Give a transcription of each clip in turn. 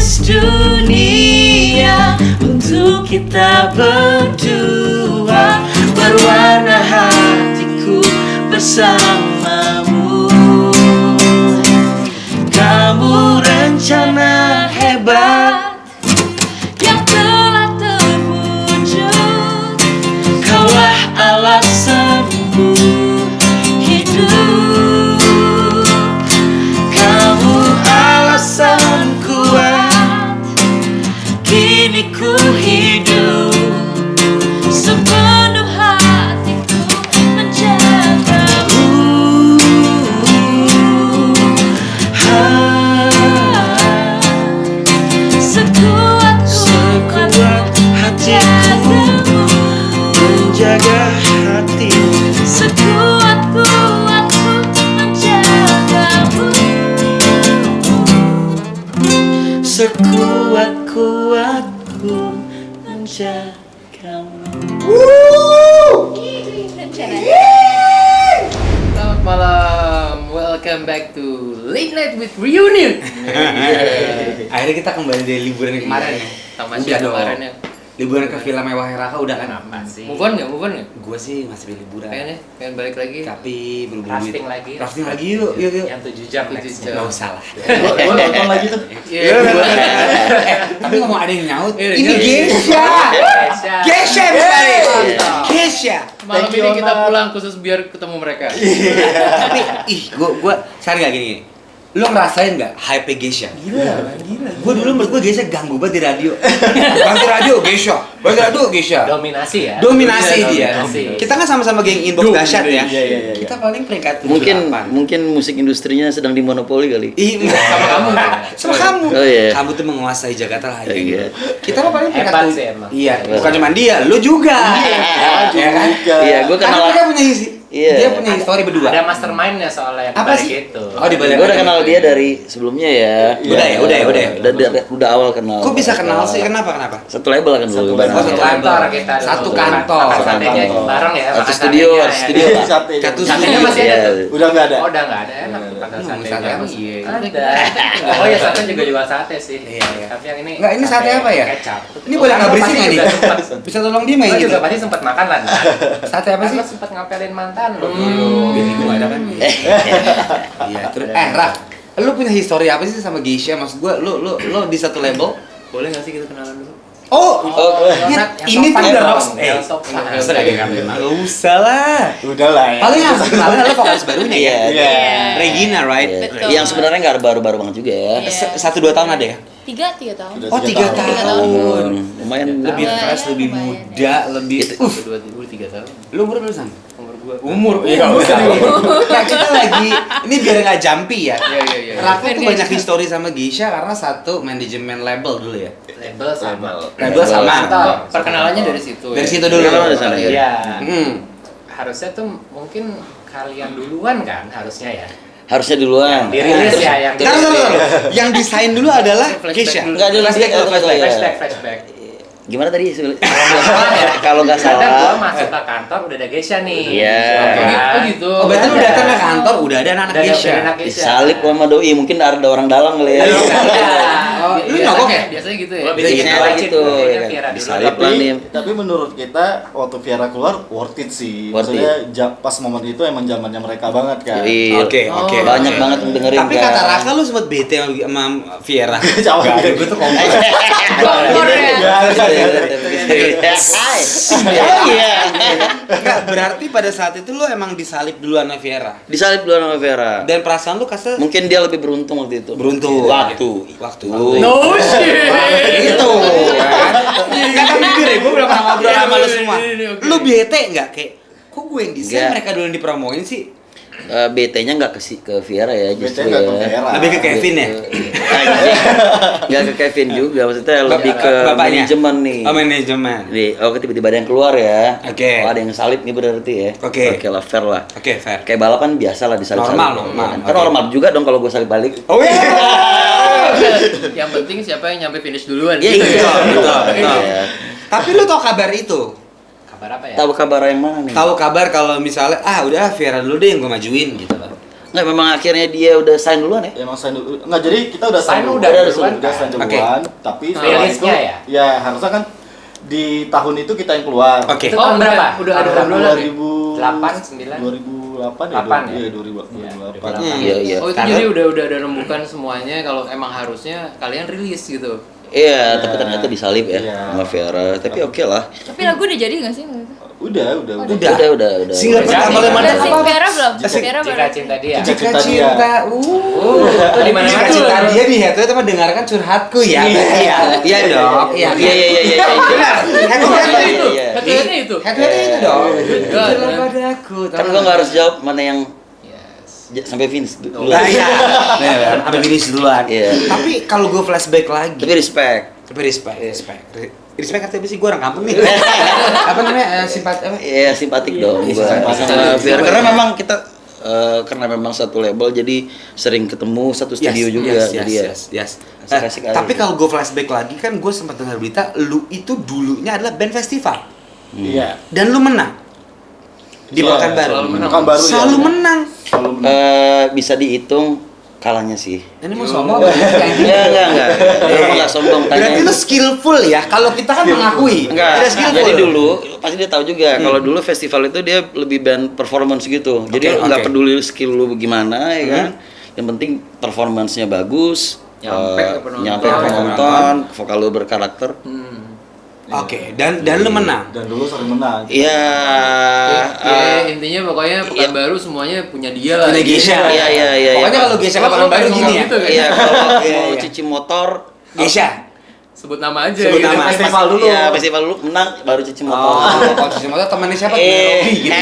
melukis dunia untuk kita berdua, berwarna hatiku bersamamu. Kamu rencana hebat yang telah terwujud, kaulah alasanku hidup. Kamu alasan kuat, kini ku hidup sepenuh hatiku menjagamu. Sekuat hatiku menjaga hati, sekuat-kuatku menjagamu, sekuat-kuatku menjagamu. Selamat malam, welcome back to Late Night with Reunion. Akhirnya kita kembali dari liburan yang kemarin ya. Tamasya kemarin ya. Liburan ke Villa Mewah Raka udah kan? Kenapa sih? Move on nggak? Gue sih masih liburan. Pengen balik lagi. Tapi belum Rafting lagi. Rafting lagi yuk. Yang 7 jam 7 next. jam. Gak usah lah. Lo nonton lagi tuh. Iya. Tapi ngomong ada yang nyaut. Iya, Ini iya. Gesha. Gesha misalnya. Gesha. Malam Thank you, ini kita Ona. pulang khusus biar ketemu mereka. Tapi gue cari gak gini. Lo ngerasain gak hype Gesha? Gila. Gue dulu menurut gue Gesha ganggu banget di radio. Ganti radio Gesha. Ganti radio Gesha. Dominasi ya. Dominasi Iya, dia. dominasi. Kita kan sama-sama geng inbox dahsyat ya. Iya. Kita paling peringkat 78. Mungkin musik industrinya sedang dimonopoli kali. Sama kamu. Sama kamu. Oh, iya. Kamu tuh menguasai Jakarta lah. Iya. Kita mah paling peringkat Hebat tujuh. sih emang. Iya, bukan cuma dia, lu juga. Iya kan? Iya, gue Karena kenal. mereka punya isi. Iya. Dia punya histori berdua. Ada mastermind-nya soalnya yang Apa balik sih? itu. Oh, di balik. Gue udah kenal dia dari sebelumnya ya. Udah awal kenal. Kok bisa kenal sih? Kenapa? Satu label kan dulu. Satu Oh, satu kantor label. kita. dulu. Satu kantor. Makan satenya bareng ya. Satu makan studio, satenya, studio ya. lah. Satu Satenya studio. masih ada tuh. Udah nggak ada. Oh, udah nggak ada. Enak tuh makan Ngomong satenya. sate apa? Iya. Ada. Oh ya, sate juga jual sate sih. Iya. Tapi yang ini Enggak, ini sate apa ya? Kecap. Ini boleh nggak berisik nggak nih? Juga sempat- Bisa tolong dia main Lo gitu. juga pasti sempat makan lah. Sate apa sih? Lo sempat ngapelin mantan lo. Bini gue ada kan? Iya, terus Raf, lu punya histori apa sih sama Gesha? Maksud gue, lu di satu label? Boleh nggak sih kita kenalan dulu? Oh, Yang ini tuh sopan udah dong, rock. yang sopan. Gak usah lah. Udah lah ya. Paling yang kenalnya lo vokalis barunya ya? Iya. Regina, right? Iya. Betul. Yang sebenarnya nggak baru-baru banget juga ya. Iya. 1-2 tahun ada ya? 3 tahun. Udah Oh, 3 tahun. Lumayan. Lebih Lumayan, fresh, lebih lumayan. muda, lebih... Kedua 3 tahun. Lu umur berapa, San? Umur gua. Umur? Iya, Nah, kita lagi... Ini biar nggak jumpy ya. Iya. Rafa tuh banyak histori sama Gesha karena satu manajemen label dulu ya. Label sama. Label sama. Kantor. Perkenalannya dari situ. Dari ya. situ dulu. Kenal dari sana, ya? Iya. Hmm. Harusnya tuh mungkin kalian duluan kan harusnya ya. Harusnya duluan. Dirilis ya yang Taruh. Yang desain dulu adalah Gesha. Enggak dulu Flashback. flashback. Gimana tadi sebenarnya? Ya. Kalau nggak Kadang salah. gua masuk ke kantor udah ada Gesha nih. Iya. Oh gitu. Oh, berarti lu datang ke kantor udah ada anak-anak Udah ada Gesha. anak Gesha. Disalip sama doi, mungkin ada orang dalam kali ya. Oh, lu Biasanya- nyogok ya? Biasanya gitu ya. Gua bisa Biasanya gitu, gitu, kayaknya ya kan? Viera dulu. Disalip lah nih. Tapi menurut kita waktu Viera keluar worth it sih. Worth Maksudnya pas momen itu emang zamannya mereka banget kan. Iya. Oke. Banyak banget yang dengerin Tapi kan. kata Raka lu sempet bete sama Viera. Jauh. Gak ada, gue tuh komplain. Oh iya. Enggak, berarti pada saat itu lu emang disalip duluan sama Viera. Disalip duluan sama Vera. Dan perasaan lu kasih Mungkin dia lebih beruntung waktu itu. beruntung. Waktu. No shit. Itu kan. Enggak kan mikir ya, gue belum pernah ngobrol sama lu semua. Oke. Lu bete enggak kayak kok gue yang desain Enggak. mereka dulu yang dipromoin sih? BT-nya nggak ke Viera ya, justru BT nggak ke ya. Viera. Lebih ke Kevin ya? Nggak ke Kevin juga, maksudnya lebih ke Bapaknya? manajemen nih. Oh, manajemen. Nih, tiba-tiba ada yang keluar ya. Oke. Oh, ada yang salip nih berarti ya. Oke. Oke lah, fair lah. Oke, fair. Kayak balapan biasa lah disalip. Normal. Kan Oke. normal juga dong kalau gue salip balik. Oh iya. Yang penting siapa yang nyampe finish duluan. Iya, Gitu iya. ya. Betul. Iya. Tapi lu tau kabar itu? Kabar apa ya? Tahu kabar yang mana nih? Tahu kabar kalau misalnya udah Viera dulu deh yang gue majuin gitu loh. Nggak, memang akhirnya dia udah sign duluan ya? Emang sign dulu. Nggak, jadi kita udah Sign duluan. udah duluan, Udah kan? sign Oke. duluan, tapi setelah itu Rilisnya ya? ya harusnya kan di tahun itu kita yang keluar. Oke. Itu tahun berapa? Udah ada Tahun obrolan ya? 2008 ya? 8 ya? Iya, 2008. Iya, iya. Oh itu Karena- jadi udah ada rembukan semuanya kalau emang harusnya kalian rilis gitu. Iya, tapi ternyata disalib ya Iya. sama Vera. Tapi oke lah. Tapi lagu udah jadi nggak sih? Udah. Udah. Single Udah pertama jadi. lo mana Udah sih, apa? Vera belum? Asik. Vera Jika baru. cinta dia. Jika Jika cinta cinta, Itu di mana Jika cinta dia di head itu mendengarkan curhatku ya. Iya, iya dong. Iya, Iya. Benar. Head to head itu. Iya. Head-to-headnya itu. Head to head itu dong. Iya. Jujurlah padaku. Kan gua nggak harus jawab mana yang Yes. sampai finish dulu. Nah, iya. Benar, sampai finish duluan. Iya. Tapi kalau gue flashback lagi, Tapi respect. respect artinya apa sih? Gue orang kampung nih. Apa namanya? Iya, simpatik dong Iya, gua simpatik. sama Vera. Karena memang kita karena memang satu label jadi sering ketemu satu studio juga jadi ya. yes. Asik-asik aja. Tapi kalau gue flashback lagi kan gue sempat dengar berita lu itu dulunya adalah band festival Iya. dan lu menang di Iya, Pekanbaru. selalu menang. Pekanbaru ya. Selalu menang. Selalu menang. Bisa dihitung kalahnya sih. Ini mau sombong apa? Enggak. Emang enggak sombong tanya. Berarti lu skillful ya. Kalau kita kan mengakui. Enggak, Tidak skillful. jadi dulu pasti dia tahu juga kalau dulu festival itu dia lebih band performance gitu. Jadi Oke, nggak oke. peduli skill lu gimana ya kan. Yang penting performance-nya bagus, Nyampe ke penonton. nyampe ke penonton, vokal lu berkarakter. Oke, dan lu menang. Dan dulu sering menang. Iya. Ya, intinya pokoknya Pekanbaru semuanya punya dia lah. Punya Geisha. Iya. Pokoknya kalau Geisha ke Pekanbaru gini ya. Gitu, kan? Iya, kalau Iya, mau iya. cuci motor Geisha. Sebut nama aja. Sebut gitu. nama. Festival dulu. Iya, festival dulu menang baru cuci motor. Oh, kalau cuci motor temannya siapa? Nairobi gitu.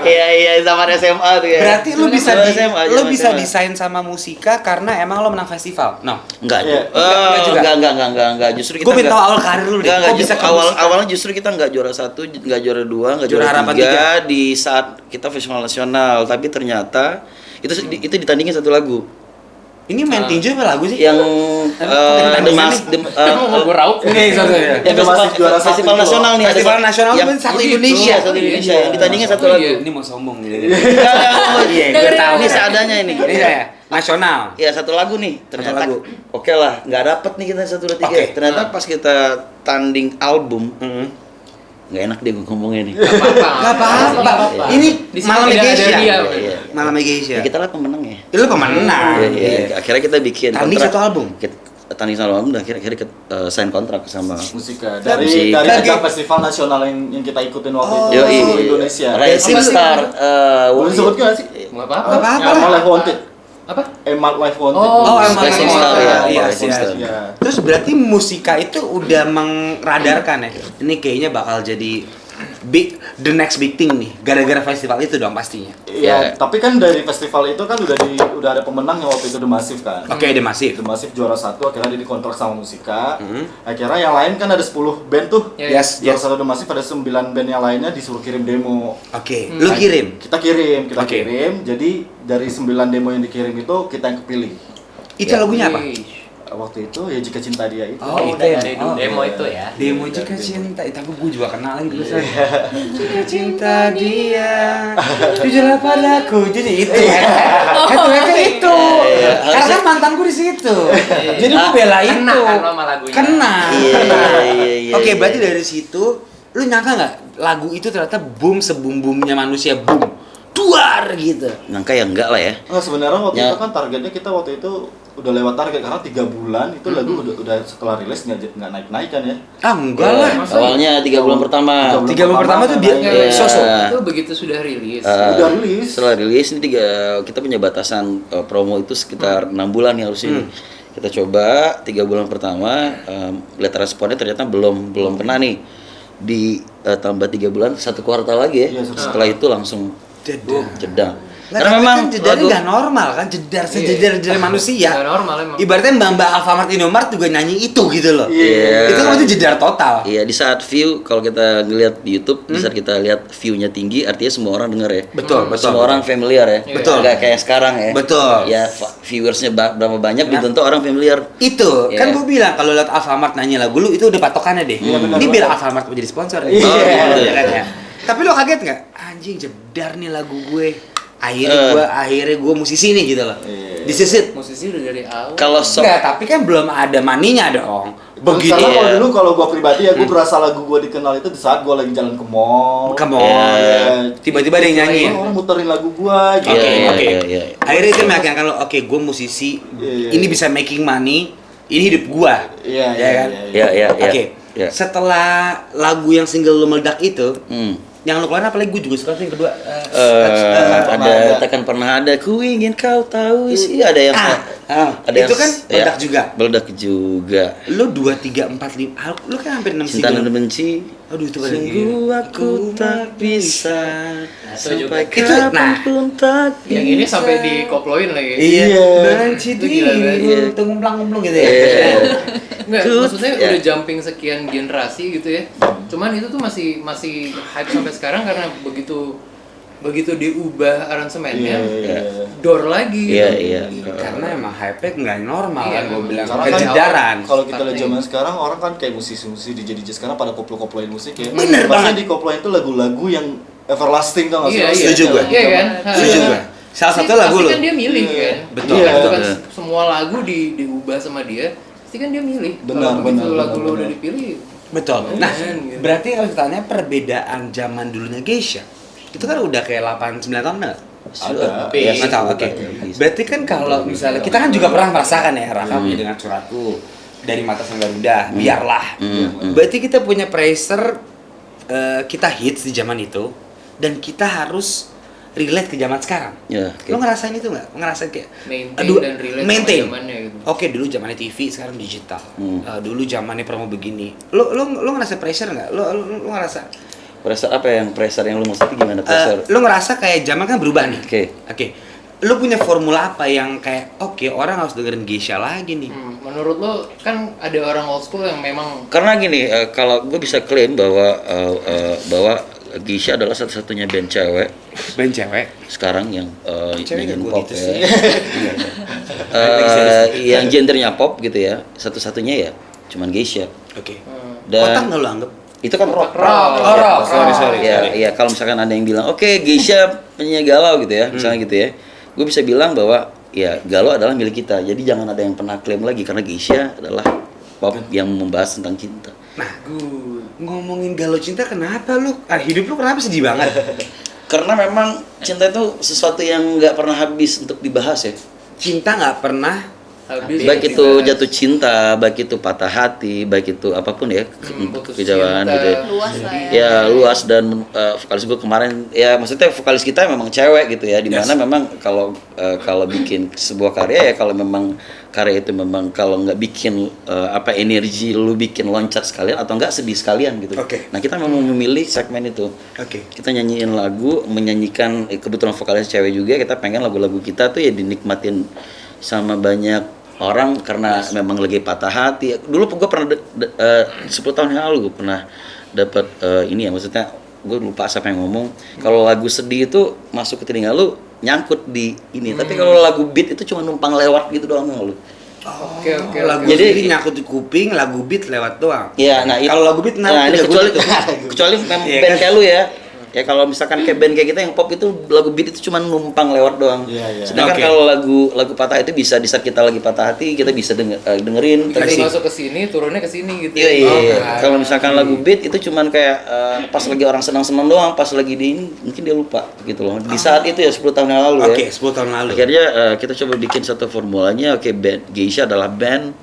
Iya, zaman SMA tuh ya. Berarti lu bisa Zaman SMA, lu zaman bisa SMA. desain sama Musika karena emang lo menang festival. No. Enggak, Iya. enggak juga. Enggak. Justru kita Gue pengen enggak- tahu awal karir lu deh. Enggak, Kok bisa ke awal Musika? awalnya justru kita nggak juara 1, nggak juara 2, nggak Juara juara harapan 3 di saat kita festival nasional, tapi ternyata itu ditandingin satu lagu Ini main tinju apa lagu sih? yang tandingan Emang mau gue raup? yang Itu masih juara satu festival gitu. nasional nih, Festival ada nasional yang kan satu gitu. Indonesia. satu Indonesia Iya. yang ditandingin satu Oh, lagu. iya. Ini mau sombong gitu. Iya, gue tahu. Ini seadanya ini. Ini saya nasional. Ya satu lagu nih, ternyata lagu. oke lah, nggak dapet nih kita 1, 2, 3. Oke. Ternyata pas kita tanding album, nggak enak deh gue ngomongnya nih. Gak apa-apa. Ini Di sini malam tidak ada Geisha. dia. Iya. Malam Geisha. Ya, kita lah pemenang ya. Lu pemenang. Iya. Akhirnya kita bikin Tanding kontrak. satu album? Tanding satu album dan akhirnya kita sign kontrak sama Musika Musik. dari Lagi. ajang festival nasional yang kita ikutin waktu itu Yoi. seluruh Indonesia. Rising Jadi- Star. Boleh disebut nggak sih? Mau apa? Gak apa-apa Yang lah. Live Wanted. Apa? Emat Live Wanted. Oh, emang Rising emang. Star ya. Iya, Rising iya. Star. Iya. Terus berarti Musika itu udah mengradarkan ya. Ini kayaknya bakal jadi the next big thing nih. Gara-gara festival itu dong pastinya. Iya, tapi kan dari festival itu kan udah ada pemenangnya waktu itu The Massive kan. Oke, The Massive. The Massive juara 1, akhirnya dia dikontrak sama Musika. Akhirnya yang lain kan ada 10 band tuh. Iya, Yes, Juara yes. 1 The Massive ada 9 band yang lainnya disuruh kirim demo. Oke, lu kirim. Kita kirim. Oke. Jadi dari 9 demo yang dikirim itu kita yang kepilih. Itu lagunya apa? Waktu itu ya Jika Cinta Dia itu. Oh, Oh, itu ya. dari Oh. demo itu ya. Demo jika cinta, tapi gue juga kenal lagi tulisan. Jika cinta dia, jujurlah padaku. Jadi itu ya. Head-to-headnya itu. Karena kan mantan gue di situ. Jadi gue bela itu. Kena kan lo sama lagunya. Kena. Iya, Kena. iya. Oke, berarti dari situ lu nyangka nggak lagu itu ternyata boom sebum-boomnya manusia boom. Duar gitu. Nyangka ya enggak lah ya. Nah, sebenarnya waktu Ya. itu kan targetnya kita waktu itu udah lewat target karena 3 bulan itu lagu udah setelah rilis nggak naik kan ya. Ah, enggak lah. Awalnya 3 bulan pertama. 3 bulan pertama tuh biar Iya. sosok. Itu begitu sudah rilis. Udah rilis. Setelah rilis ini kita punya batasan promo itu sekitar 6 bulan nih harusnya ini. Kita coba 3 bulan pertama lihat responnya ternyata belum kena nih. Tambah 3 bulan 1 kuartal lagi ya. Iya, Setelah itu langsung jedar. Karena memang kan jedarnya nggak normal kan, jedar sejedar manusia. Nggak normal emang. Ibaratnya Mbak Alfamart Indomart juga nyanyi itu gitu loh. Iya. Itu kan itu jedar total. Iya, di saat view kalau kita ngelihat di YouTube, di saat kita lihat view-nya tinggi, artinya semua orang denger ya. Betul, betul. Semua orang familiar ya. Betul. Nggak kayak sekarang ya. Betul. Ya viewersnya berapa banyak, belum tentu orang familiar. Itu kan Iya. gue bilang kalau lihat Alfamart nyanyi lagu lu itu udah patokannya deh. benar Ini biar banget. Alfamart menjadi sponsor. Iya. Ya kan ya. Tapi lo kaget nggak? Anjing jedar nih lagu gue. akhirnya gua musisi nih gitu loh. Iya. This is it. Musisi udah dari awal. Kalau Enggak, tapi kan belum ada maninya dong. Begitu Karena kalau ya. dulu kalau gue pribadi ya gue berasa lagu gue dikenal itu di saat gue lagi jalan ke mall. Come on. Ya. Tiba-tiba ada yang nyanyi. Oh, orang muterin lagu gue gitu. Oke. Iya. Akhirnya itu meyakinkan kalau oke, gue musisi, Iya. ini bisa making money, ini hidup gua. Iya, Ya kan? Iya. Oke. Iya. Setelah lagu yang single lo meledak itu, yang lo keluarin apalagi gue juga suka tuh yang kedua. Ada takkan pernah ada ku ingin kau tahu sih ada yang ada itu kan meledak juga. Meledak juga. Lo 2, 3, 4, 5, lo kan hampir 6 Cinta dan single. benci. Aduh itu kan Sungguh aku tak bisa sampai Itu, nah. kapanpun tak Yang ini sampai dikoploin lagi. Iya. Benci Itu gila banget. dirimu, tuh ngumplang-ngumplang gitu ya. Iya. Enggak, Good. maksudnya Ya. udah jumping sekian generasi gitu ya. Cuman itu tuh masih hype sampai sekarang karena begitu diubah aransemennya, door lagi. Iya, gitu. iya. Karena emang hype-nya nggak normal Iya, kan gue bilang. Karena kan Kejedaran. kalau kita lihat Starting. zaman sekarang orang kan kayak musisi-musisi DJ sekarang pada koplo-koploin musik ya. Bener Maksudnya banget. di koploin itu lagu-lagu yang everlasting tau nggak sih? Iya, iya. Setuju gue. Iya kan? Setuju gue. Salah satu lagu pasti lo. kan dia milih kan. Betul. Iya, Iya. itu kan semua lagu diubah sama dia, pasti kan dia milih. Benar, Kalau begitu benar, lagu benar, lo udah benar. dipilih. Betul. Nah, Gitu. berarti kalau ditanya perbedaan zaman dulunya Geisha, itu kan udah kayak 8-9 tahun nggak? Ada. Iya, Nggak tahu, oke. Berarti kan kalau misalnya kita kan juga pernah merasakan ya Raka punya dengan suratku dari mata sang Garuda, biarlah. Berarti kita punya pressure, kita hits di zaman itu dan kita harus relate ke zaman sekarang. Ya, oke. Lo ngerasain itu nggak? Ngerasain kayak Maintain dan relate sama maintain. zamannya gitu. Oke, dulu zamannya TV, sekarang digital. Dulu zamannya promo begini. Lo ngerasa pressure nggak? Lo ngerasa Pressure apa yang lu maksudnya gimana pressure? lo ngerasa kayak zaman kan berubah nih. Oke. Lo punya formula apa yang kayak oke, orang harus dengerin Geisha lagi nih. Menurut lo kan ada orang old school yang memang Karena gini, kalau gue bisa klaim bahwa Geisha adalah satu-satunya band cewek Band cewek. sekarang yang Cewek nyanyiin nggak gua pop gitu ya. sih. Yang gendernya pop gitu ya, satu-satunya ya cuman Geisha. Oke. Dan Otak nggak lo anggap? itu kan rock. Oh, rock. Sorry. Ya, kalau misalkan ada yang bilang, oke Geisha penyanyi galau gitu ya, misalnya gitu ya, gue bisa bilang bahwa ya galau adalah milik kita. Jadi jangan ada yang pernah klaim lagi karena Geisha adalah pop yang membahas tentang cinta. Nah, ngomongin galau cinta kenapa lu? Hidup lu kenapa sedih banget? Karena memang cinta itu sesuatu yang nggak pernah habis untuk dibahas ya. Cinta nggak pernah habis. Baik itu jatuh cinta, baik itu patah hati, baik itu apapun ya, putus kejauhan cinta. gitu ya. Luas lah ya. Ya luas dan vokalis gue kemarin ya maksudnya vokalis kita memang cewek gitu ya, dimana memang kalau bikin sebuah karya ya kalau memang karya itu memang kalau nggak bikin energi lu bikin loncat sekalian atau enggak sedih sekalian gitu. Oke. Nah kita memang memilih segmen itu. Oke. Kita nyanyiin lagu, menyanyikan kebetulan vokalis cewek juga, kita pengen lagu-lagu kita tuh ya dinikmatin sama banyak orang karena memang lagi patah hati. Dulu gue pernah 10 tahun yang lalu gue pernah dapat ini ya, maksudnya gue lupa siapa yang ngomong kalau lagu sedih itu masuk ke telinga lu nyangkut di ini, tapi kalau lagu beat itu cuma numpang lewat gitu doang lu. Oke. Lagu Jadi- jadi nyangkut di kuping, lagu beat lewat doang. Iya, nah Kalau lagu beat nah ini lagu kecuali beat tuh. kecuali Iya band kan? kayak lu ya. Ya kalau misalkan kayak band kayak kita yang pop itu lagu beat itu cuma numpang lewat doang. Iya. Sedangkan Oke. kalau lagu patah itu bisa di saat kita lagi patah hati kita bisa dengerin. Tapi Tapi masuk ke sini, turunnya ke sini gitu. iya. Kalau misalkan lagu beat itu cuman kayak pas lagi orang senang-senang doang, pas lagi di ini mungkin dia lupa gitu loh. Di saat itu ya 10 tahun yang lalu Oke, ya. 10 tahun lalu. Akhirnya kita coba bikin satu formulanya. Oke, band Geisha adalah band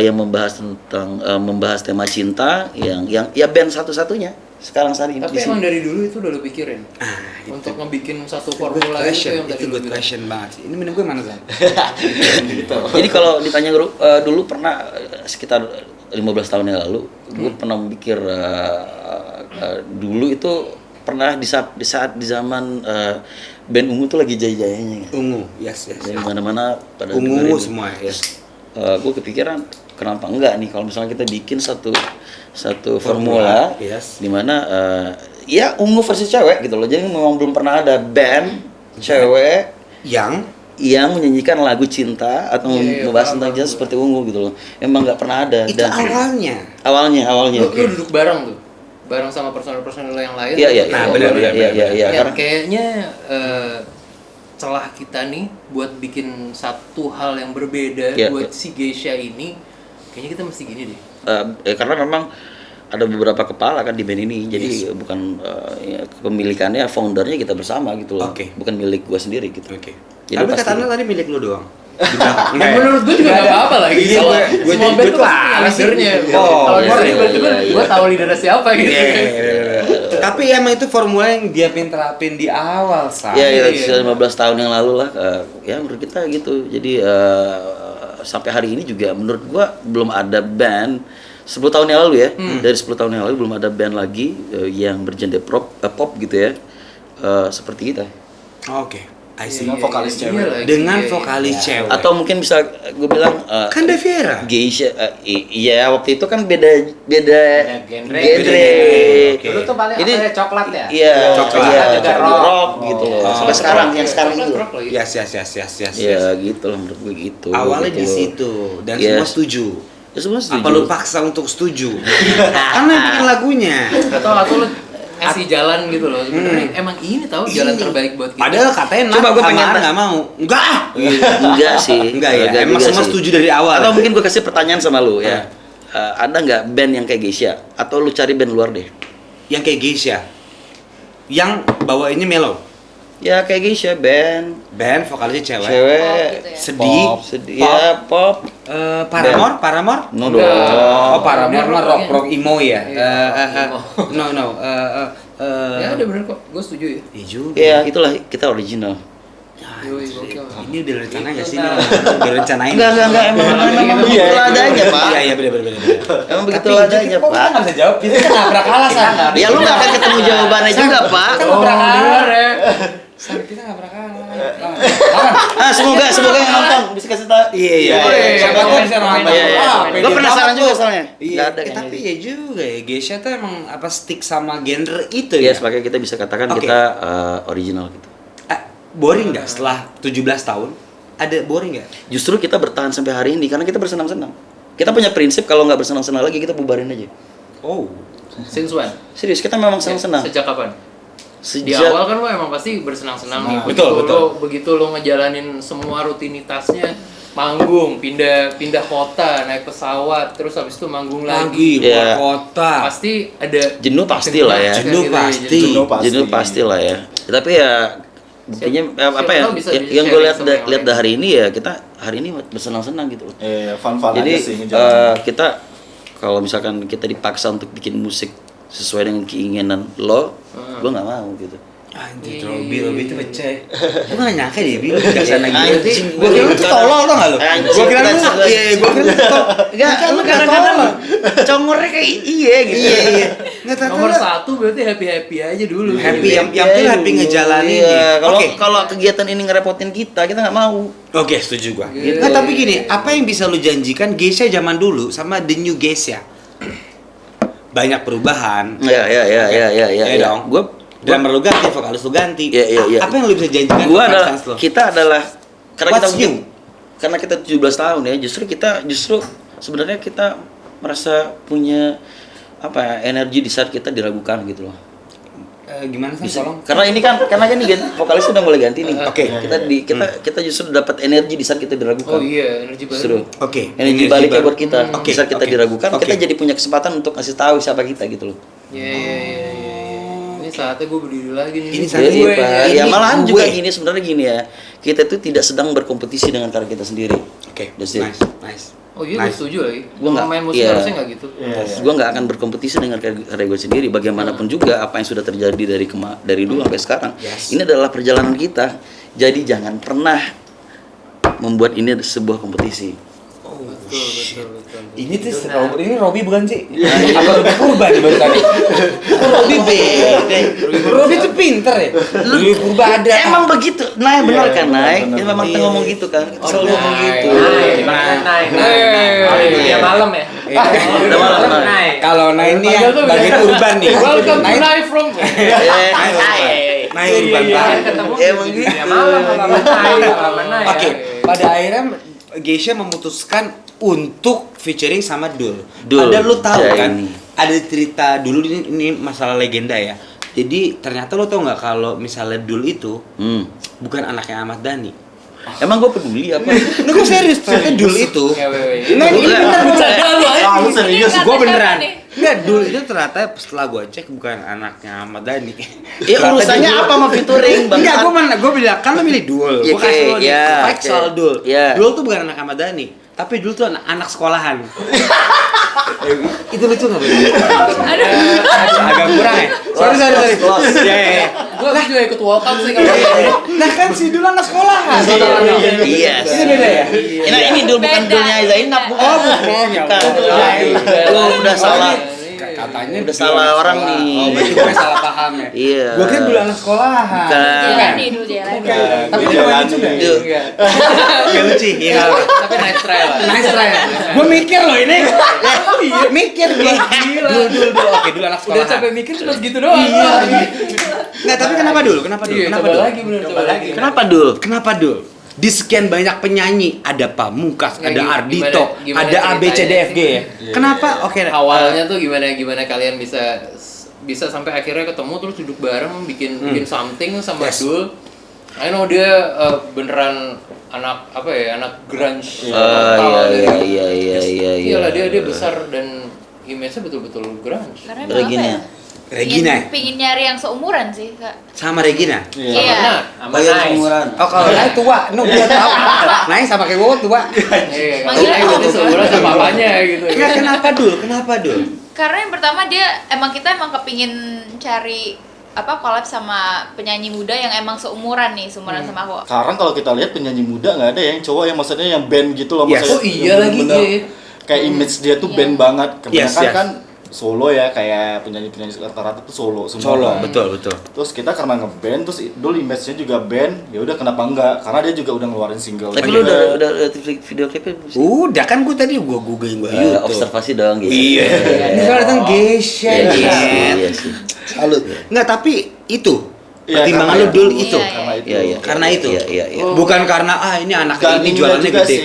yang membahas tentang membahas tema cinta yang ya band satu-satunya sekarang saat ini. Tapi emang dari dulu itu udah lo pikirin untuk ngebikin satu Good formula itu yang question, tadi itu lo good bilang. question banget sih. Ini minum gue mana Zan? Jadi kalau ditanya dulu pernah sekitar 15 tahun yang lalu, gue pernah mikir dulu itu pernah di saat di zaman band Ungu tuh lagi jaya-jayanya. Ungu, yes. Dari mana-mana pada Ungu dengerin. semua, ya. Gue kepikiran kenapa enggak nih kalau misalnya kita bikin satu formula yes. di mana ya Ungu versi cewek gitu loh. Jadi memang belum pernah ada band cewek yang menyanyikan lagu cinta atau membahas tentang cinta seperti Ungu gitu loh. Emang nggak pernah ada. Itu awalnya. Lu duduk bareng tuh, bareng sama personel-personel yang lain. Iya. Nah, benar. Iya. Ya, kayaknya celah kita nih buat bikin satu hal yang berbeda Iya, buat iya. si Geisha ini, kayaknya kita mesti gini deh. Karena memang ada beberapa kepala kan di band ini, jadi bukan ya, kepemilikannya, foundernya kita bersama gitu loh, Oke. bukan milik gua sendiri gitu. Oke. Jadi Tapi pasti- kata Anda tadi milik lu doang. Ya, menurut gue juga gak apa-apa lagi. Iya, Kalau gua semua jadi- band gua tuh tuh pasti apa sih? leadernya. Oh, Kalau iya, gue iya, ribet iya, iya. gue tahu leadernya siapa gitu. Tapi emang itu formula yang dia terapin di awal, Sa. Ya, ya, Iya. 15 tahun yang lalu lah, ya menurut kita gitu. Jadi sampai hari ini juga menurut gua belum ada band 10 tahun yang lalu ya. Dari 10 tahun yang lalu belum ada band lagi yang bergenre pop gitu ya. Seperti kita. Oke. I see. Dengan vokalis cewek. Dengan vokalis cewek. Atau mungkin bisa gue bilang Kan Deviera. Geisha, iya waktu itu kan beda genre. Oke. Dulu tuh paling Ini- apa ya, coklat ya? Iya, Coklat. iya, Juga rock, rock. gitu loh. Oh. Sampai sekarang yang sekarang itu. Rock lagi. Yes. Ya gitu lah menurut gue gitu. Awalnya gitu di loh. situ dan Yes. semua setuju. Ya semua setuju. Apa lu paksa untuk setuju? Kan lu yang bikin lagunya. Atau lu ngasih jalan gitu loh. Sebenarnya emang ini tahu jalan terbaik buat kita. Padahal katanya Coba gua pengen nggak mau. Enggak. ah. Enggak sih. Enggak ya. Emang juga semua sih. setuju dari awal. Atau mungkin gue kasih pertanyaan sama lu ya. Ada nggak band yang kayak Geisha? Atau lu cari band luar deh? Yang kayak Geisha. Yang bawainnya mellow. Ya kayak Geisha, band Band vokalisnya cewek. cewek, Pop gitu ya. Sedih. sedih, ya pop. Paramore? No Oh, dong. Paramore mah Rock rock emo ya. Iya, emo. No. Ya udah bener kok, gue setuju ya. Iya juga. Ya itulah kita original. Yoi, gokil. Ini udah rencana nggak sih? Itu, Ini nah. udah rencanain. Enggak, emang begitu adanya, Pak. Iya, bener. Emang begitu Tapi adanya, kok kita Pak. nggak bisa jawab? Kita kan nabrak kalah, San. Ya lu nggak akan ketemu jawabannya juga, Pak. Kita Oh, nabrak kalah. bener ya. San, kita nabrak kalah. Semoga yang nonton bisa kasih tahu. Iya. Siapa tahu bisa nonton. Gue penasaran juga soalnya. Iya, Nggak ada tapi kayaknya. ya juga ya, Geisha tuh emang apa stick sama genre itu Ya, ya? sebagai kita bisa katakan Oke. kita original gitu. Boring nggak setelah 17 tahun? Ada boring nggak? Justru kita bertahan sampai hari ini karena kita bersenang-senang. Kita punya prinsip kalau nggak bersenang-senang lagi kita bubarin aja. Oh, Since when? Serius, kita memang senang-senang. Sejak kapan? Di Sejak awal kan lo emang pasti bersenang-senang nih. Betul. Begitu lo ngejalanin semua rutinitasnya, manggung, pindah kota, naik pesawat, terus habis itu manggung lagi. keluar Iya. kota. Pasti ada Jenuh pasti lah ya. Jenuh gitu pasti. jenuh pasti lah ya. Tapi ya buktinya Siapa apa ya? tahu bisa Yang gue sharing lihat sama yang lihat lain. hari ini ya kita hari ini bersenang-senang gitu loh. Fun-fun Jadi aja sih ngejalanin. kita kalau misalkan kita dipaksa untuk bikin musik sesuai dengan keinginan lo, gue nggak mau gitu. Anjir, Iya. Robi itu pecah. Gue nggak nyangka deh, Bi, udah sana gitu. Anjing, Gue kira lu tuh tolol tau nggak lu? Anjing, Gue kira lu, kita- iya, gue kira lu tolol. Enggak, Lu lu kadang-kadang congornya kayak iya gitu. Iya. Nggak tahu. Nomor satu berarti happy aja dulu. Happy, gitu. yang tuh happy ngejalanin. Iya, kalau Oke. kalau kegiatan ini ngerepotin kita nggak mau. Oke, setuju gua. Gitu. Nggak, tapi gini, apa yang bisa lu janjikan Geisha zaman dulu sama the new Geisha? Banyak perubahan. Ya dong. Drummer lu ganti, vokalis lu ganti. Iya. Apa yang lu bisa janjikan? Gua ke adalah fans lu? kita adalah karena What's kita new? karena kita 17 tahun ya, justru sebenarnya kita merasa punya apa ya, energi di saat kita diragukan gitu loh. Gimana sih? Bisa, Tolong. karena ini kan vokalis udah mulai ganti nih. Oke. Kita justru dapat energi di saat kita Oh diragukan. iya, energi Justru. baru. Oke. Energi baliknya buat kita. Oke, Di saat kita oke, diragukan, oke. kita jadi punya kesempatan untuk kasih tahu siapa kita gitu loh. Iya. Ini saatnya gue berdiri lagi nih. Ini saatnya Iya, gue, Pak. ini Ya malahan gue. juga gini sebenarnya gini ya. Kita itu tidak sedang berkompetisi dengan karya kita sendiri. Oke. That's it. Nice. Oh iya, gue Nice. setuju lagi. Gua nggak- Main musik iya. harusnya nggak gitu. Gue nggak akan berkompetisi dengan karya gue sendiri. Bagaimanapun juga apa yang sudah terjadi dari dulu sampai sekarang. Yes. Ini adalah perjalanan kita. Jadi jangan pernah membuat ini sebuah kompetisi. Betul. Ini tuh ini Robi bukan sih? Apa Robi Purba nih baru tadi? Robi beda. Robi tuh pinter ya. Robi Purba ada. Emang begitu, Nay benar kan Nay? benar, Dia memang benar. ngomong gitu kan, selalu ngomong gitu. Naik. Oh, ini dia malam ya? Udah malam Nay. Naik. Kalau Nah ini Padahal yang tuh bagian beda. urban nih. Welcome to Nah, Live from. Nah urban banget. Ketemu Emang gitu. dia malam sama naik. Oke, pada akhirnya Geisha memutuskan untuk featuring sama Dul. Dul, Padahal lu tahu kan Jaini. ada cerita dulu ini masalah legenda ya. Jadi ternyata lo tau nggak kalau misalnya Dul itu bukan anaknya Ahmad Dhani. Emang gue peduli apa? Nggak, gue serius. Ternyata Dul itu. Nah, ini bener bercanda lu. Ah, lu serius? Gue beneran. Enggak, Dul itu ternyata setelah gue cek bukan anaknya Ahmad Dhani. Ya urusannya apa sama featuring bang? Enggak, gue bilang kan lo milih Dul. Ya, Gue kasih lo nih ya, fact soal Dul. ya. Dul tuh bukan anak Ahmad Dhani, tapi Dul tuh anak sekolahan. Itu lucu nggak? Agak kurang ya. Sorry. Ya. Gue juga ikut walk out sih kalau Nah kan si Dul anak sekolahan. Iya. Ini beda ya. Nah ini dul bukan Beda. dulnya Zainab bukan. Oh bukan ya. Bukan. Lo udah salah. Katanya Udah salah orang nih. Oh berarti gue salah paham ya. Iya. Gue kan Dul anak sekolahan. Bukan. Jalani dulu jalani. Tapi Dia dia kan lucu nggak? Dul. Gak lucu. Iya. tapi nice try lah. Nice try. Gue mikir loh ini. Iya mikir gue. Dul. Oke Dul anak Udah sekolahan. capek mikir cuma segitu doang. Nggak tapi kenapa Dul? Kenapa Dul? Iya, Kenapa coba Dul? lagi bener coba lagi. Kenapa dul? Kenapa Dul? Di sekian banyak penyanyi ada Pamungkas, Ya, ada gimana- Ardito, gimana ada A B C D ceritanya F G ya. Kenapa? Oke. Awalnya tuh gimana kalian bisa sampai akhirnya ketemu terus duduk bareng bikin something sama Yes. Dul. I know dia beneran anak apa ya, anak grunge. Iya. Iyalah dia besar dan image-nya betul-betul grunge. Karena emang Regina. apa ya? Regina. Pingin nyari yang seumuran sih, Kak. Sama Regina. Iya. Oh yang umuran. Oh kalau Nai tua, no dia tahu. Nai sama kayak gue tua. Iya, Manggilnya kalau Om. itu seumuran sama papanya gitu. Enggak kenapa Dul? Kenapa Dul? Karena yang pertama kita emang kepingin cari collab sama penyanyi muda yang emang seumuran sama aku. Sekarang kalau kita lihat penyanyi muda nggak ada yang cowok yang maksudnya yang band gitu loh, Yes. maksudnya. Oh iya yang lagi, bener-bener iya. Kayak image dia tuh Iya. band banget. Kebanyakan Yes. kan solo ya, kayak penyanyi-penyanyi rata-rata tuh solo semua. Solo, kan. betul. Terus kita karena ngeband, terus Dul image-nya juga band, ya udah kenapa enggak? Karena dia juga udah ngeluarin single. Tapi juga. lu udah video klipnya belum sih? Udah kan gue tadi gue googling gue YouTube. Observasi dong gitu. Iya. Ini soal datang Geisha. Iya sih. Salut. Enggak tapi itu Iya, pertimbangan karena lu Dul itu. itu. Iya, Karena itu. Iya. Karena itu. Iya. Bukan karena ini anak Dan ini ininya jualannya juga gede. sih,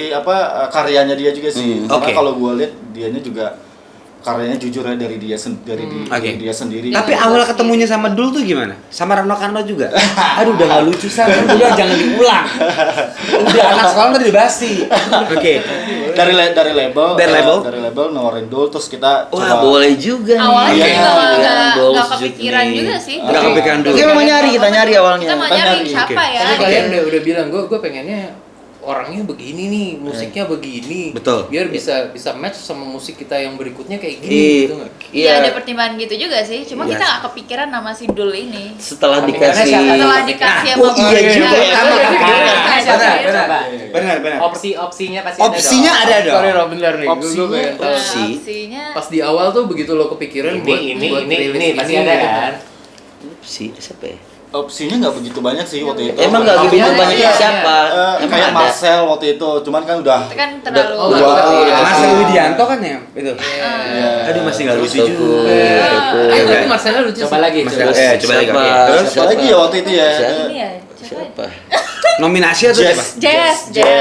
karyanya dia juga sih. Karena Oke. kalau gue lihat dianya juga karyanya jujur ya dari dia Oke. dia sendiri. Tapi awal ketemunya sama Dul tuh gimana? Sama Rano Karno juga? Aduh udah gak lucu San, udah jangan diulang. Udah anak sekolah udah dibasi. Oke. dari label Dari label? dari label nawarin Dul, terus kita Wah coba boleh juga nih. Awalnya Iya, juga nggak Goals kepikiran nih. juga sih. Nggak kepikiran dulu. Oke memang nyari, kita nyari awalnya. Kita mau Kita nyari nyari, siapa oke. ya? Tapi gitu. kalian udah bilang gue pengennya orangnya begini nih, musiknya begini. Betul. Biar bisa match sama musik kita yang berikutnya kayak gini gitu nggak? Iya ada Iya. pertimbangan gitu juga sih. Cuma Iya. kita nggak kepikiran nama si Dul ini. Setelah Kepikirannya dikasih. siapa? Setelah dikasih Oh iya juga. Benar. Opsinya pasti Opsinya ada ada dong. Sorry Rob, bentar nih. Gue Opsinya- pengen tahu. Opsinya Pas di awal tuh begitu lo kepikiran buat ini rilis pasti ini, ada gitu. kan. Siapa ya? opsinya nggak begitu banyak sih waktu itu. Emang nggak Opsinya begitu ada, banyak iya. siapa? Emang Kayak ada. Marcel waktu itu, cuman kan udah itu kan terlalu Oh, Dua. iya. Marcel Widianto kan ya itu. Iya. Aduh masih nggak lucu Toko. juga. Eh, tapi Marcelo lucu Coba sih. lagi. Masih coba. ada. Coba lagi. Siapa? Oke. Terus Siapa lagi ya waktu itu ya? Siapa? ini ya. Siapa? nominasi atau Jazz. siapa? Jazz.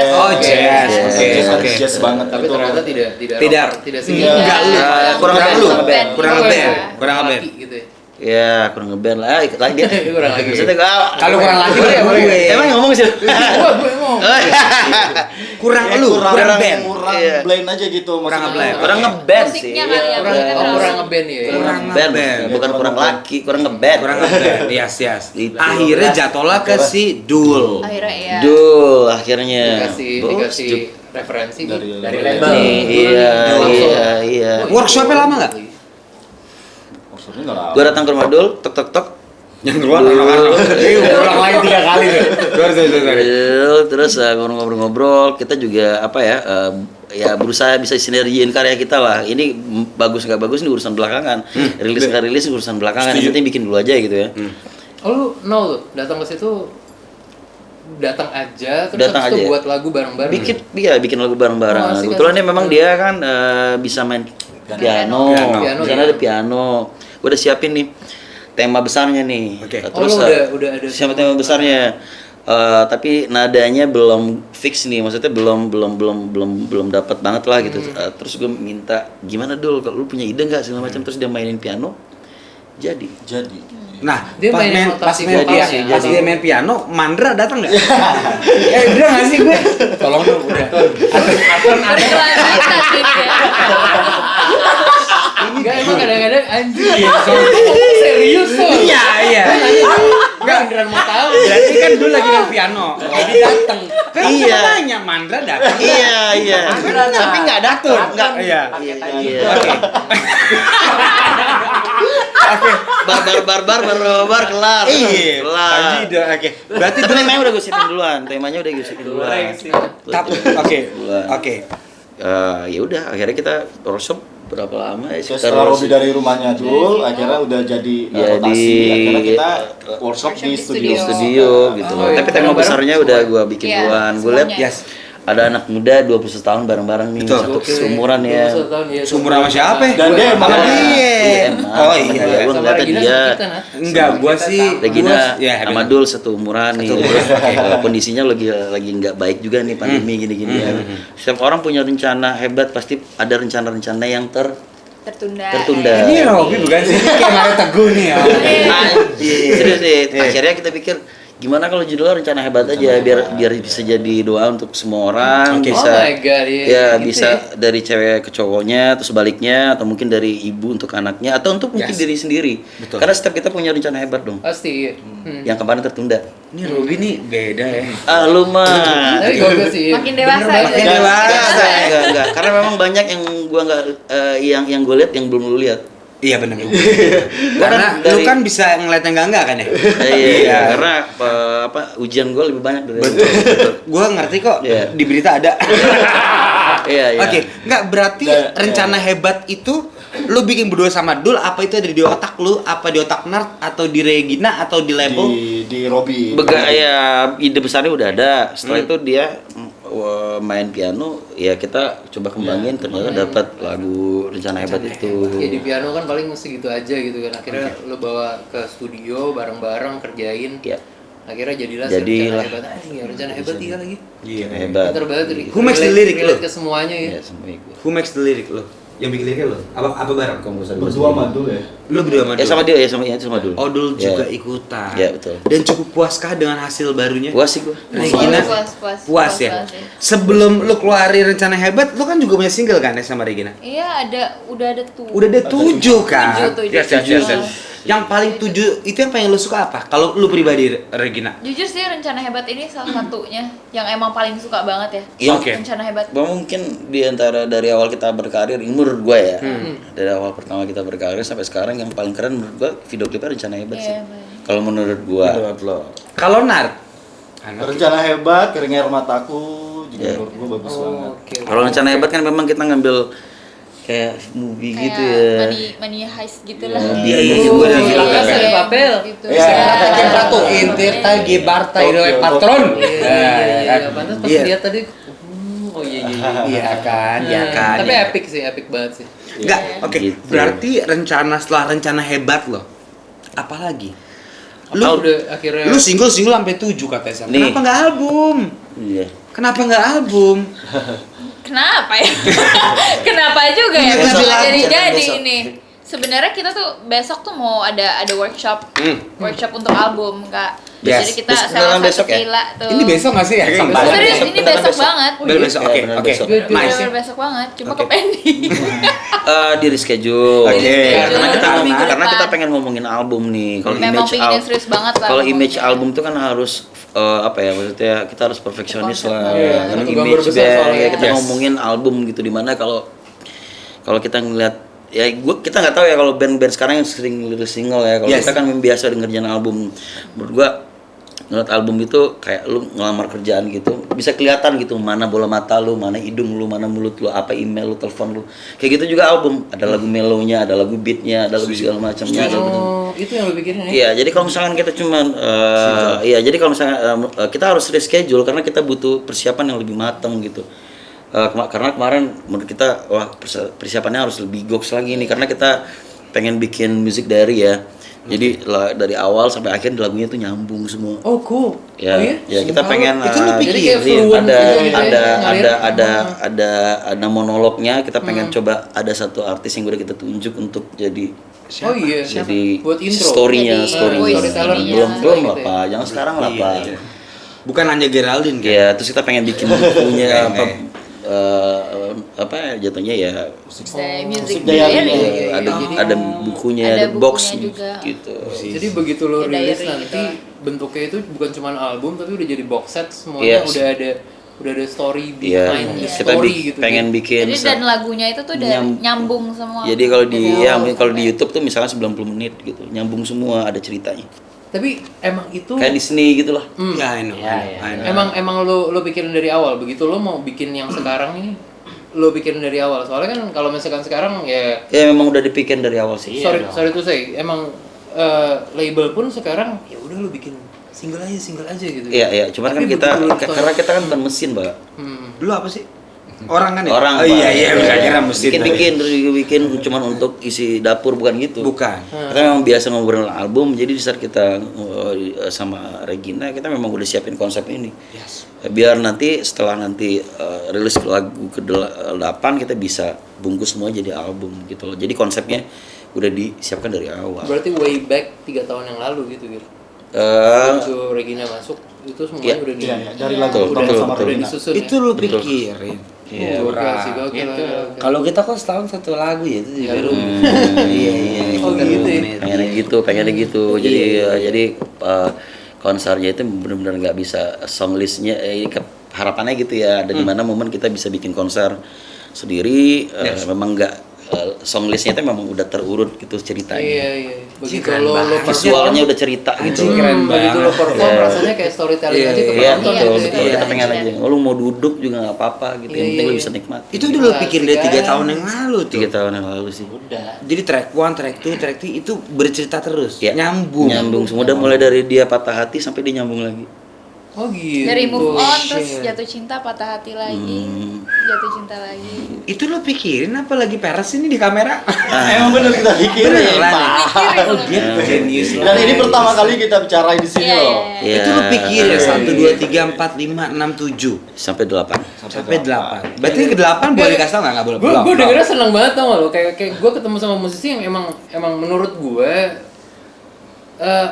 Oh Jazz. Oke Jazz, oke. Jazz banget. Tapi itu. ternyata tidak Tidak. segini. Enggak lu. Kurang Kurang ngeband, lu. kurang ngeband. Kurang ngeband. Kurang ngeband. Laki gitu ya. Ya kurang ngeband lah, ikut lagi dia. Kurang lagi. Maksudnya gua Kalau kurang laki Boleh, boleh. gue. emang yang ngomong sih. Gue mau. Kurang Ya, lu, kurang band. kurang Iya. blend aja gitu. Kurang maksudnya. ngeblend. Kurang ngeband sih. Musiknya kali ya, Kurang Kita terlalu- kurang ngeband ya. Kurang Band, ngeband. bukan kurang laki, kurang ngeband. Kurang ngeband. Yes. Itu. Akhirnya jatuhlah ke si Dul. Akhirnya ya. Dul akhirnya. Dikasih referensi Dari Dari label. label. Nih, iya, Langsung. iya. Workshopnya lama nggak? Maksudnya nggak lama. Gua datang ke rumah Dul, tok tok tok. Yang keluar Rano. Ulang lagi 3 kali tuh. Sorry. Terus ngobrol-ngobrol, kita juga apa ya? Ya berusaha bisa sinergiin karya kita lah. Ini bagus nggak bagus ini urusan belakangan. Rilis nggak rilis urusan belakangan. Yang penting bikin dulu aja gitu ya. Oh lu nol tuh datang ke situ datang aja terus Datang habis itu aja. buat lagu bareng-bareng. Bikin lagu Oh, bareng-bareng. asik, Kebetulan dia asik. memang dia kan bisa main piano. Piano. Di sana Iya. ada piano. Gua udah siapin nih tema besarnya nih. Oke. Terus Oh, lu udah ada siapa tema besarnya? Tapi nadanya belum fix nih, maksudnya belum dapat banget lah gitu. Terus gue minta gimana Dul, kalau lu punya ide nggak segala macam, terus dia mainin piano. Jadi. Nah, Dia pas main main, notasi pas main, vokalnya. piano, pas dia main piano, Mandra datang nggak? Udah nggak sih gue? Tolong dong, udah. Berkelanjutan gitu ya. Enggak, emang kadang-kadang anjir ya. Serius tuh. Iya. Enggak beneran mau tahu. Berarti kan dulu lagi main piano, jadi datang. Kan Iya. nanya Mandra datang. Iya. Tapi nggak datang. Nggak. Iya. Iya. Oke. Oke. Bar kelar. Iya. Kelar. Panji udah oke. Berarti Tapi dulu temanya udah gue siapin duluan. Temanya udah gue siapin duluan. tapi oke. Duluan. Oke. Ya udah, akhirnya kita workshop berapa lama ya? Terus setelah Robi dari rumahnya Dul, akhirnya udah jadi Ya, rotasi. di- Akhirnya kita workshop di studio. Studio gitu. Oh, iya. Tapi tema Bareng-bareng besarnya udah gue bikin Iya, duluan. Gue lihat semuanya. Yes. ada anak muda 21 tahun bareng-bareng nih, Betul. satu Oke. seumuran ya. 21 tahun, ya. Seumuran sama siapa? Dan dia emang Sama Iya. dia. emang. Oh iya. Gue Sama ngeliatnya Regina dia sama kita, Nat. Enggak, gua sih Regina ya, sama Dul satu umuran nih. Kondisinya lagi nggak baik juga nih pandemi gini-gini ya. Setiap orang punya rencana hebat, pasti ada rencana-rencana yang tertunda. Ini Robi bukan sih, ini kayak Mario Teguh nih ya. Serius sih. Akhirnya kita pikir gimana kalau judulnya rencana hebat aja biar bisa jadi doa untuk semua orang, Oke. bisa Oh my God, iya. ya Gitu bisa ya. dari cewek ke cowoknya atau sebaliknya, atau mungkin dari ibu untuk anaknya, atau untuk mungkin Yes. diri sendiri. Betul. Karena setiap kita punya rencana hebat dong. Pasti iya. Yang kemarin tertunda. Ini Robi nih beda ya. Ah lu mah. Tapi gue sih. Makin dewasa bener banget. Makin ya. dewasa. Enggak. Karena memang banyak yang gua nggak yang gue lihat yang belum lu lihat. Iya benar. Karena lu kan bisa ngeliat yang enggak kan ya? Iya, karena ujian gue lebih banyak dari Betul. Gua ngerti kok. Iya. Di berita ada. Iya. Oke, enggak berarti rencana hebat itu lu bikin berdua sama Dul, apa itu ada di otak lu, apa di otak Nart, atau di Regina, atau di label? Di Robi. Ya ide besarnya udah ada. Setelah itu dia main piano, ya kita coba kembangin, ternyata dapat lagu rencana hebat itu. Ya di piano kan paling segitu aja gitu kan. Akhirnya lo bawa ke studio bareng-bareng kerjain. Ya, Akhirnya jadilah Jadilah. rencana hebat. Anjing ya rencana hebat iya lagi. Iya. hebat. Pinter banget. Who makes the lyric, relate lo? ke semuanya ya. Ya, semua ikut. Who makes the lyric lu? Yang bikin liriknya lu? Apa bareng? Berdua sama Dul ya. Lu berdua sama Dul? Ya sama dia, sama dulu. Oh, Dul Ya. juga ikutan. Ya, betul. Dan cukup puaskah dengan hasil barunya? Puas sih gua. Regina Puas ya. banget sih. Sebelum lu keluarin rencana hebat, lu kan juga punya single kan ya sama Regina? Iya, udah ada tuh. Udah ada 7 kan? Tujuh. Yes. Yang paling 7 itu yang paling lu suka apa? Kalau lu pribadi Regina? Jujur sih rencana hebat ini salah satunya yang emang paling suka banget ya. Yang Oke. Rencana hebat. mungkin di antara dari awal kita berkarir, ini menurut gua ya, dari awal pertama kita berkarir sampai sekarang yang paling keren menurut gua video klipnya rencana hebat sih. Iya, baik. Kalau menurut gua. Kalau Nart? Rencana hebat, kering air mataku juga Ya. menurut gua bagus banget. Oke. Kalau rencana hebat kan memang kita ngambil kayak movie Kayak gitu ya. money heist gitu lah. Iya, iya, gue udah Film bilang Casa de Papel. Gitu. Iya. Kayak Ratu Intirta Gibarta itu patron. Iya, pantas pas Iya. lihat tadi. Oh iya. Iya kan, iya kan. Tapi epic sih, epic banget sih. Enggak, oke. Gitu. Berarti setelah rencana hebat lo. Apalagi? Apa udah akhirnya Lu single sampai 7 katanya. Sam. Nih. Kenapa nggak album? Iya. Kenapa nggak album? Kenapa ya? Kenapa juga ya? Besok, Kalau jadi besok. ini. Sebenarnya kita tuh besok tuh mau ada workshop, workshop untuk album kak. Yes. Jadi kita Besok- salah beneran satu besok ya? gila tuh. Ini besok nggak sih ya? Sampai. Serius ini Beneran besok besok. banget. Bener besok. Iya, Oke, bener oke. besok. Nice. Bener besok banget. Cuma Oke. ke pending. Di reschedule. Oke. Di-reschedule. Karena kita Minggu karena kita depan. pengen ngomongin album nih. Kalau Memang image pengen yang serius banget lah. kalau image ngomongnya. album itu kan harus apa ya, maksudnya kita harus perfeksionis Konsep lah. banget. Iya, Karena satu gambar image besar band, soalnya. ya kita Yes. ngomongin album gitu, dimana kalau kita ngeliat ya kita nggak tahu ya kalau band-band sekarang yang sering rilis single ya. Kalau Yes. kita kan biasa dengerin album. Menurut gua ngeliat album itu kayak lu ngelamar kerjaan gitu, bisa kelihatan gitu mana bola mata lu, mana hidung lu, mana mulut lu, apa email lu, telepon lu. Kayak gitu juga album, ada lagu mellow-nya, ada lagu beat-nya, ada lagu segala macamnya. Oh, itu yang lo pikirin ya? Iya, jadi kalau misalkan kita cuman jadi kalau misalkan kita harus reschedule karena kita butuh persiapan yang lebih matang gitu. Karena kemarin menurut kita wah persiapannya harus lebih goks lagi nih karena kita pengen bikin musik dari ya. Jadi dari awal sampai akhir lagunya tuh nyambung semua. Oh, cool. Ya, Oh, iya? ya kita pengen Itu lu Jadi kayak pikirin, fluent ada gitu ya, ngalir. ada monolognya, kita pengen coba ada satu artis yang udah kita tunjuk untuk jadi Oh iya, Jadi buat intro. story-nya, Jadi, story-nya. voice storyteller. ininya. Belum belum Gitu lah ya. Pak, jangan sekarang lah Iya, Pak. iya. Bukan hanya Geraldine kan? Ya, terus kita pengen bikin bukunya Kayak apa kayak. apa ya, jatuhnya ya Music diary. diary. ada Jadi- ada bukunya, Ada ada box bukunya juga. gitu. Jadi begitu lo Kayak rilis diary nanti gitu. bentuknya itu bukan cuma album tapi udah jadi box set semuanya Yes. udah ada story Iya, behind the kita story gitu. pengen bikin Jadi dan lagunya itu tuh udah nyambung semua. Jadi kalau di Dari ya awal mungkin kalau di sampai- YouTube tuh misalnya 90 menit gitu, nyambung semua, ada ceritanya. Tapi emang itu Kayak Disney gitu lah. Ya, I know. I know. emang lo pikirin dari awal begitu lo mau bikin yang sekarang nih lo pikirin dari awal soalnya kan kalau misalkan sekarang ya Ya memang udah dipikirin dari awal sih. sorry to say emang label pun sekarang ya udah lo bikin single aja gitu. Iya, iya, cuman kan Tapi kita begitu lo karena kita kan bukan mesin, Pak. Dulu apa sih? Orang kan ya? Orang, Oh iya Pak. iya, bisa kira mesin. bikin terus juga bikin cuman untuk isi dapur bukan gitu. Bukan. Kita memang biasa ngobrol album, jadi di saat kita sama Regina kita memang udah siapin konsep ini. Yes. Biar nanti setelah nanti rilis lagu ke-8 kita bisa bungkus semua jadi album gitu loh. Jadi konsepnya udah disiapkan dari awal. Berarti way back 3 tahun yang lalu gitu. Eh, Waktu Regina masuk itu semuanya Iya. udah di Iya, iya, dari lagu Betul, pertama betul, sama betul. udah Regina. disusun Itu ya. lu Betul. pikirin. Iya. Gokil sih, gokil. Gitu. Gokil. Kalau kita kok setahun satu lagu ya itu juga lu. Hmm. Iya iya. Oh, kita gitu ya? rumit. pengennya gitu. Jadi Iya. jadi konsernya itu benar-benar nggak bisa song listnya harapannya gitu ya. Ada di mana momen kita bisa bikin konser sendiri, memang nggak song listnya itu memang udah terurut gitu ceritanya. Iya. Begitu Keren lo banget. Visualnya udah cerita gitu. Anjing, keren begitu lo banget. perform Iya. rasanya kayak storytelling Iya, aja ke Iya, penonton betul, gitu. betul. Iya, Kita pengen iya. aja. Oh, lu mau duduk juga nggak apa-apa gitu. Yang Iya, penting lu iya. bisa nikmati. Itu dulu Wah, pikirin dari 3 asik tahun kan? yang lalu tuh. 3 tahun yang lalu sih. Jadi track 1, track 2, track 3 itu bercerita terus. Ya, Nyambung. Nyambung semua. Udah mulai dari dia patah hati sampai dia nyambung lagi. Oh gitu. Dari move on terus Shit. jatuh cinta, patah hati lagi, jatuh cinta lagi. Itu lo pikirin apa lagi peres ini di kamera? Emang bener kita pikirin, Beneran. Pak. Pikirin Oh loh. gitu, genius Dan ini pertama kali kita bicarain di sini Iya, loh. iya. Iya. Itu lo pikirin 1, 2, 3, 4, 5, 6, 7 Sampai 8. sampai 8. Berarti ke 8 boleh dikasih tau nggak boleh? Gue Belum. dengernya seneng banget tau gak lo kayak gue ketemu sama musisi yang emang menurut gue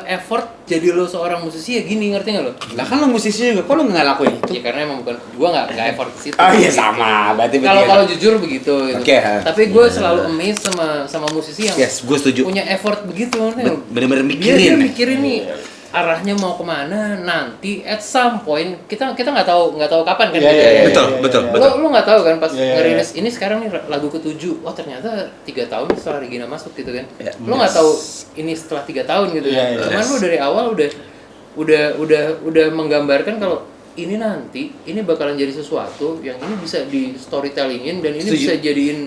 effort jadi lo seorang musisi ya gini, ngerti gak lo? Lah kan lo musisi juga, kok lo nggak lakuin itu? Ya karena emang bukan gue nggak effort ke situ. Oh iya sama, berarti Kalau jujur begitu. Gitu. Oke. Tapi gue selalu amazed sama musisi yang Yes, gue setuju. punya effort begitu. Ngerti nggak? Bener-bener Dia mikirin. mikirin nih arahnya mau kemana nanti at some point kita nggak tahu kapan kan Iya, gitu iya, ya. iya, Betul, iya, betul, iya. betul. Lo nggak tahu kan pas Iya, iya, ngerilis ini sekarang nih lagu ke-7, oh ternyata 3 tahun setelah Regina masuk gitu kan. Iya. Lo nggak tahu ini setelah 3 tahun gitu Iya, kan. iya. Cuman lo dari awal udah menggambarkan kalau ini nanti ini bakalan jadi sesuatu yang ini bisa di storytellingin dan ini Setuju. bisa jadiin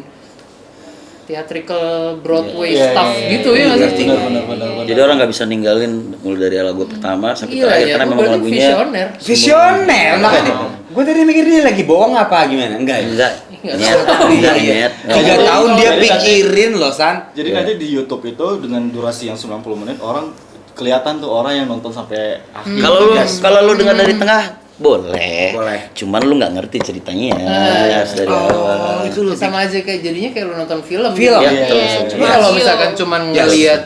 theatrical Broadway Iya, stuff iya, iya, gitu iya, ya nggak sih? benar. Jadi orang nggak bisa ninggalin mulai dari lagu pertama sampai Iya terakhir ya, karena gue memang berarti lagunya visioner. Visioner, makanya gue tadi mikir dia lagi bohong apa gimana? Enggak. enggak Nggak nyet, tahu. enggak Iya. nyet. 3 tahun dia Jadi pikirin loh San. Jadi nanti di YouTube itu dengan durasi yang 90 menit orang kelihatan tuh orang yang nonton sampai akhir. Kalau lu dengar dari tengah boleh. Boleh. Cuman lu nggak ngerti ceritanya ya dari awal. itu lo Sama aja kayak jadinya kayak lu nonton film. Film. Ya, Iya, betul. iya, iya. Cuma kalau Yes. misalkan cuman Yes. ngelihat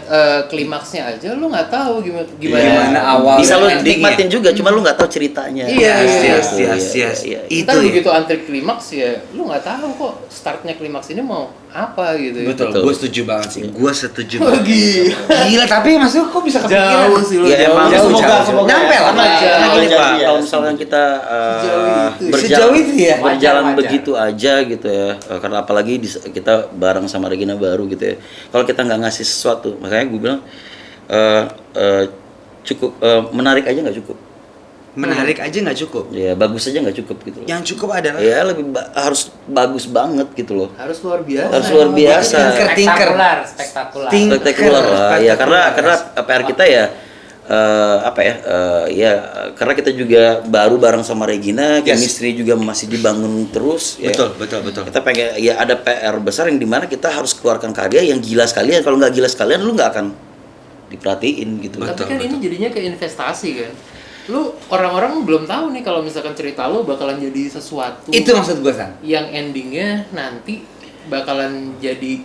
klimaksnya aja, lu nggak tahu gimana Gimana awal Bisa lu endingnya. nikmatin juga, cuman lu nggak tahu ceritanya. Iya, Yes, iya. yes. Itu Ntar ya. begitu antri klimaks ya, lu nggak tahu kok startnya klimaks ini mau apa gitu. Ya. Betul, Betul. gue setuju banget sih. Gue setuju Oh, banget. gila. Gila, tapi maksudnya kok bisa kepikiran? Jauh sih lu. Ya, jauh. emang. Ya, Jauh, semoga jauh. semoga Nyampe lah, karena Pak. Karena gini jadi Pak, ya. kalau misalkan kita Sejauh itu. Sejauh itu ya? berjalan Wajar. begitu aja gitu ya, karena apalagi kita bareng sama Regina baru gitu ya. Kalau kita nggak ngasih sesuatu, makanya gue bilang cukup menarik aja nggak cukup. Menarik aja nggak cukup. Ya bagus aja nggak cukup gitu loh. Yang cukup adalah Ya lebih harus bagus banget gitu loh. Harus luar biasa. Harus luar biasa. tinker. Spektakular. Spektakuler lah ya karena Spektakuler. PR kita ya ya karena kita juga baru bareng sama Regina, Yes. chemistry juga masih dibangun terus ya. betul. Kita pengen ya ada PR besar yang dimana kita harus keluarkan karya yang gila sekalian. Kalau nggak gila sekalian lu nggak akan diperhatiin gitu. Tapi Betul, kan ini jadinya ke investasi kan. Lu orang-orang belum tahu nih kalau misalkan cerita lu bakalan jadi sesuatu Itu maksud gue San. yang endingnya nanti bakalan jadi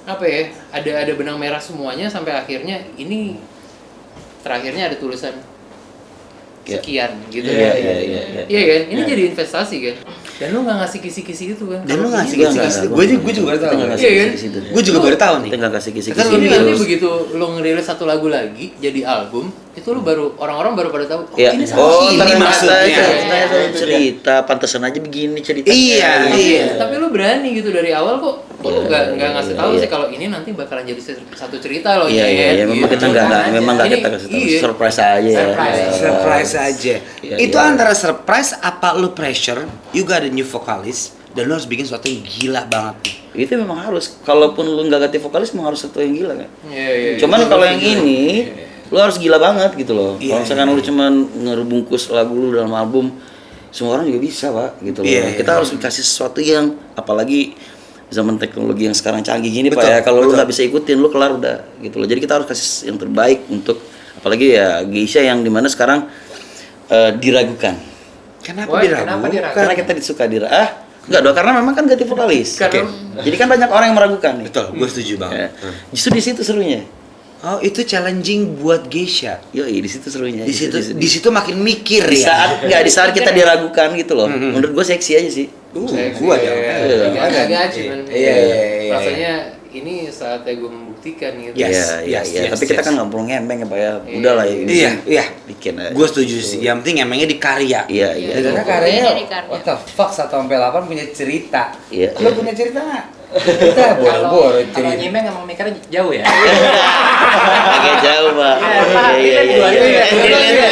apa ya, ada benang merah semuanya sampai akhirnya ini terakhirnya ada tulisan Ya. sekian gitu Iya, kan. iya, iya. Iya kan? Ini jadi investasi kan. Dan lu nggak ngasih kisi-kisi itu kan. Dan lu Kalau ngasih ini kisi-kisi. Enggak, Gue juga baru tahu. Kita nggak Iya, kasih kan? kisi-kisi. Gue juga baru tahu nih. Kita nggak kasih kisi-kisi. Kan ini lebih nanti halus. begitu lu ngerilis satu lagu lagi jadi album, itu lu baru orang-orang baru pada tahu, oh Ya. ini sama Oh, ini ternyata maksudnya. ternyata cerita, pantesan aja begini cerita. Iya, iya. Tapi lu berani gitu dari awal kok lu Iya, nggak ngasih tahu iya. sih kalau ini nanti bakalan jadi satu cerita loh. Iya, iya, iya. Memang gitu. kita nggak memang nggak Ini- kita kasih tahu. iya. Surprise aja ya. Surprise aja. Iya, Itu iya. antara surprise apa lu pressure, you got a new vokalis dan lu harus bikin sesuatu yang gila banget nih. Itu memang harus. Kalaupun lu nggak ganti vokalis, memang harus satu yang gila kan. Iya, iya. Cuman kalau yang ini, lu harus gila banget gitu loh. Iya, Kalau misalkan lu cuman ngerebungkus lagu lu dalam album, semua orang juga bisa pak, gitu loh. Iya, Kita iya. harus kasih sesuatu yang, apalagi zaman teknologi yang sekarang canggih gini pak Betul, ya. Kalau lu betul. nggak bisa ikutin, lu kelar udah, gitu loh. Jadi kita harus kasih yang terbaik untuk, apalagi ya Geisha yang dimana sekarang diragukan. Kenapa Woi, diragukan? kenapa diragukan? Karena kita suka enggak dong, karena memang kan ganti vokalis. Karena- Jadi kan banyak orang yang meragukan nih. Betul, gue setuju Ya. banget. Justru di situ serunya. Oh, itu challenging buat Geisha. Yoi, di situ serunya. Di situ makin mikir di ya. saat kita diragukan gitu loh. Menurut gue seksi aja sih. Gua dong. agak cuman Iya, iya, iya. rasanya ini saatnya gue membuktikan gitu. Yes, Iya, yes, iya. yes, Tapi kita yes. kan nggak perlu ngembeng ya pak ya. Udah lah ya. Iya, iya. Bikin aja. Gue setuju sih. Yang penting emangnya di karya. Iya, iya. Karena Iya, karyanya, dari karya. what the fuck, 1-8 punya cerita. Iya. Lo punya cerita nggak? Kita boro-boro Kalau cerita. nyimeng emang mikirnya jauh ya. Agak jauh pak. Iya, iya, iya.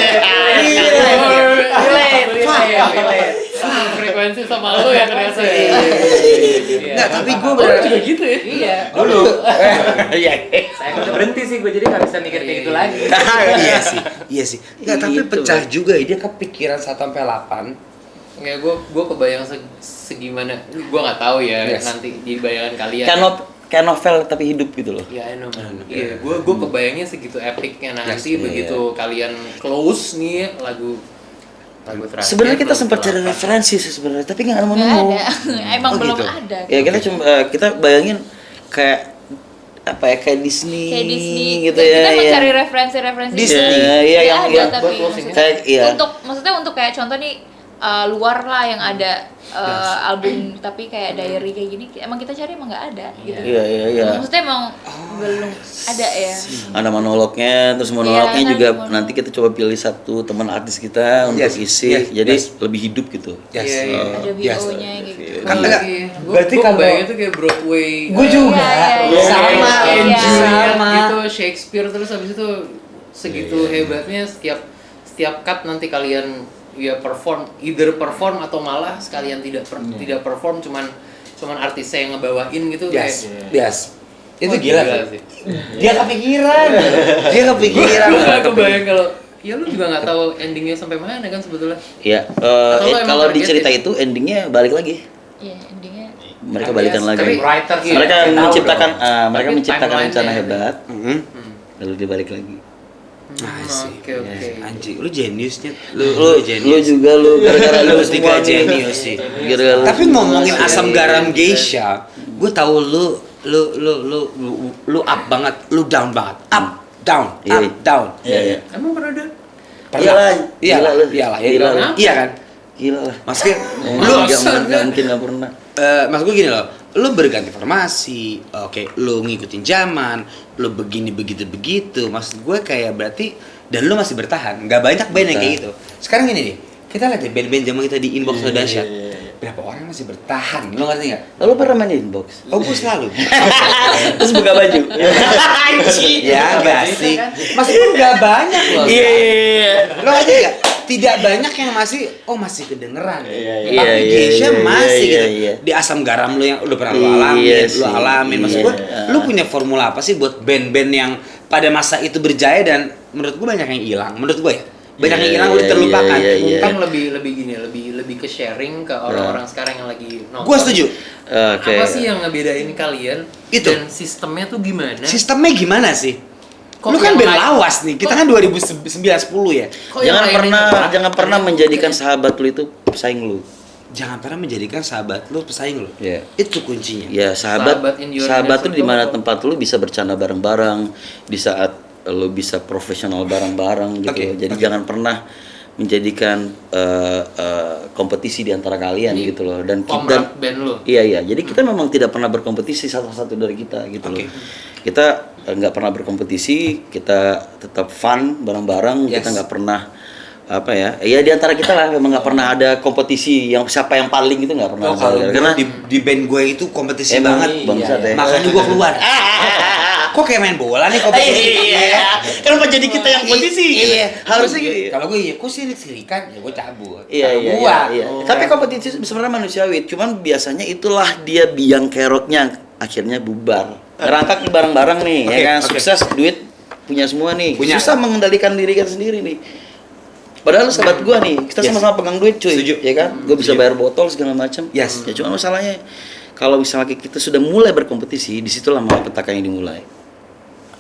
Frekuensi sama lu ya ternyata. Nggak, tapi gue Oh, lu juga gitu ya? Iya. dulu. Iya. Saya udah berhenti sih gue jadi nggak bisa mikir kayak gitu lagi. Iya sih, iya sih. Nggak, tapi Gitu, pecah Bang. juga ya. Dia kepikiran 1-8. Nggak, gue kebayang segimana, gue nggak tahu ya Yes. nanti di bayangan kalian. Kayak novel tapi hidup gitu loh. Ya, I know. Iya, gue kebayangnya segitu epicnya nanti Yes, begitu kalian close nih lagu terakhir. Sebenarnya kita lagu sempat cari ke-8. referensi sih sebenarnya, tapi nggak nemu. Nggak ada. Emang Oh, belum gitu. ada. Ya kita bayangin kayak apa ya, kayak Disney, Kayak Disney. gitu Ya, ya. kita ya. mencari referensi-referensi Disney. gitu. Iya, Nggak yang- ada yang tapi buat closing-nya. Kayak iya. maksudnya untuk kayak contoh nih luar lah yang ada album tapi kayak diary kayak gini emang kita cari emang nggak ada gitu. Iya, iya, iya. Maksudnya emang belum ada ya. Ada monolognya, terus monolognya Iya, juga monolog. nanti kita coba pilih satu teman artis kita untuk Yes, isi, yes, jadi yes. lebih hidup gitu. Yes. Iya, iya. Ada Yes. VO-nya gitu. Kan Iya, enggak. iya. Berarti Gua kalau- kebayangnya tuh kayak Broadway. Gue juga. Iya, iya, iya. Sama, Iya, iya. Andrew. Sama. Gitu Shakespeare terus habis itu segitu hebatnya setiap cut nanti kalian ya perform, either perform atau malah sekalian tidak perform, cuman artisnya yang ngebawain gitu Yes, kayak. yes. Itu Oh, gila sih. Dia kepikiran. Dia kepikiran. Gue gak kebayang kalau ya lu juga nggak tahu endingnya sampai mana kan sebetulnya. Ya, Atau lo emang kalau di targetin? cerita itu endingnya balikan lagi. Iya, endingnya Mereka balikan lagi. Tapi writer sih. Mereka nggak tahu menciptakan dong. mereka Tapi menciptakan timeline-nya rencana ada. hebat, Mhm. lalu dibalik lagi. Oke. Anjing, lu jeniusnya. Lu jenius. juga lu gara-gara lu Lu tiga semua nih. jenius sih. Gara-gara lu Tapi semua ngomongin sih. asam garam geisha, gue tahu lu up banget, lu down banget, up, down, Iya, up, iya. down. Iya, iya. Emang pernah ada? Iyalah, Iyalah, gila lu. iyalah, Gila lu. iya kan? Gila lah. Maksudnya, Lu lu, nggak mungkin nggak pernah. maksud gue gini loh, lu berganti formasi, oke, lu ngikutin zaman, lu begini begitu, maksud gue kayak berarti dan lu masih bertahan, nggak banyak band yang kayak gitu. Sekarang gini nih, kita lihat deh band-band zaman kita di inbox lo dahsyat, berapa orang masih bertahan, lu ngerti nggak? Lalu pernah main inbox? Oh, gue selalu. Terus buka baju. Ya enggak sih. Maksud gue nggak banyak loh. Iya. Lo ngerti nggak? Tidak banyak yang masih kedengeran. Iya, Tapi iya, Geisha iya, masih iya, gitu. iya. Di asam garam lo yang udah pernah lo Iya alamin, sih, lo alamin. Maksud iya. gue, lo punya formula apa sih buat band-band yang pada masa itu berjaya dan menurut gue banyak yang hilang. Menurut gue ya, banyak yang Iya, hilang udah iya, terlupakan. iya, iya. Mungkin lebih gini, lebih ke sharing ke orang-orang sekarang yang lagi nonton. Gue setuju. Oke. Apa sih yang ngebedain kalian? Itu. Dan sistemnya tuh gimana? Sistemnya gimana sih? Kok Lu kan yang band lain- lawas nih. Kita kan 2009-10 ya. Kok yang Jangan lainnya pernah nggak? jangan pernah menjadikan sahabat lu itu pesaing lu. jangan pernah menjadikan sahabat lu pesaing lu. Iya. Itu kuncinya. Ya Sahabat in your sahabat inner tuh di mana circle. tempat lu bisa bercanda bareng-bareng, di saat lu bisa profesional bareng-bareng gitu. Oke, Jadi oke. jangan pernah menjadikan kompetisi di antara kalian Ini gitu loh. Dan Komrad band lu. iya. Jadi kita memang tidak pernah berkompetisi satu-satu dari kita gitu Oke. loh. Kita nggak pernah berkompetisi, kita tetap fun bareng-bareng, Yes. kita nggak pernah apa ya di antara kita lah memang nggak pernah ada kompetisi yang siapa yang paling itu nggak pernah Oh, kalau ada. gua di band gue itu kompetisi Emang banget. bangsat ya. Makanya gue keluar. Kok kayak main bola nih kompetisi? Iya. Kenapa jadi kita yang kompetisi? Iya. Harusnya gitu. Kalau gue kok sirik-sirikan ya gue cabut. Iya, Kalau iya, gua, iya. Tapi kompetisi sebenarnya manusiawi, cuman biasanya itulah dia biang keroknya akhirnya bubar. Ngerangkak bareng-bareng nih, Oke, ya kan? oke. Sukses, duit punya semua nih. Punya. Susah mengendalikan diri kita sendiri nih. Padahal lu sahabat gua nih, kita Yes. sama-sama pegang duit cuy. Setuju. Ya kan? Gua bisa bayar botol segala macam. Yes. Ya cuma masalahnya kalau misalnya kita sudah mulai berkompetisi, disitulah malapetakannya dimulai.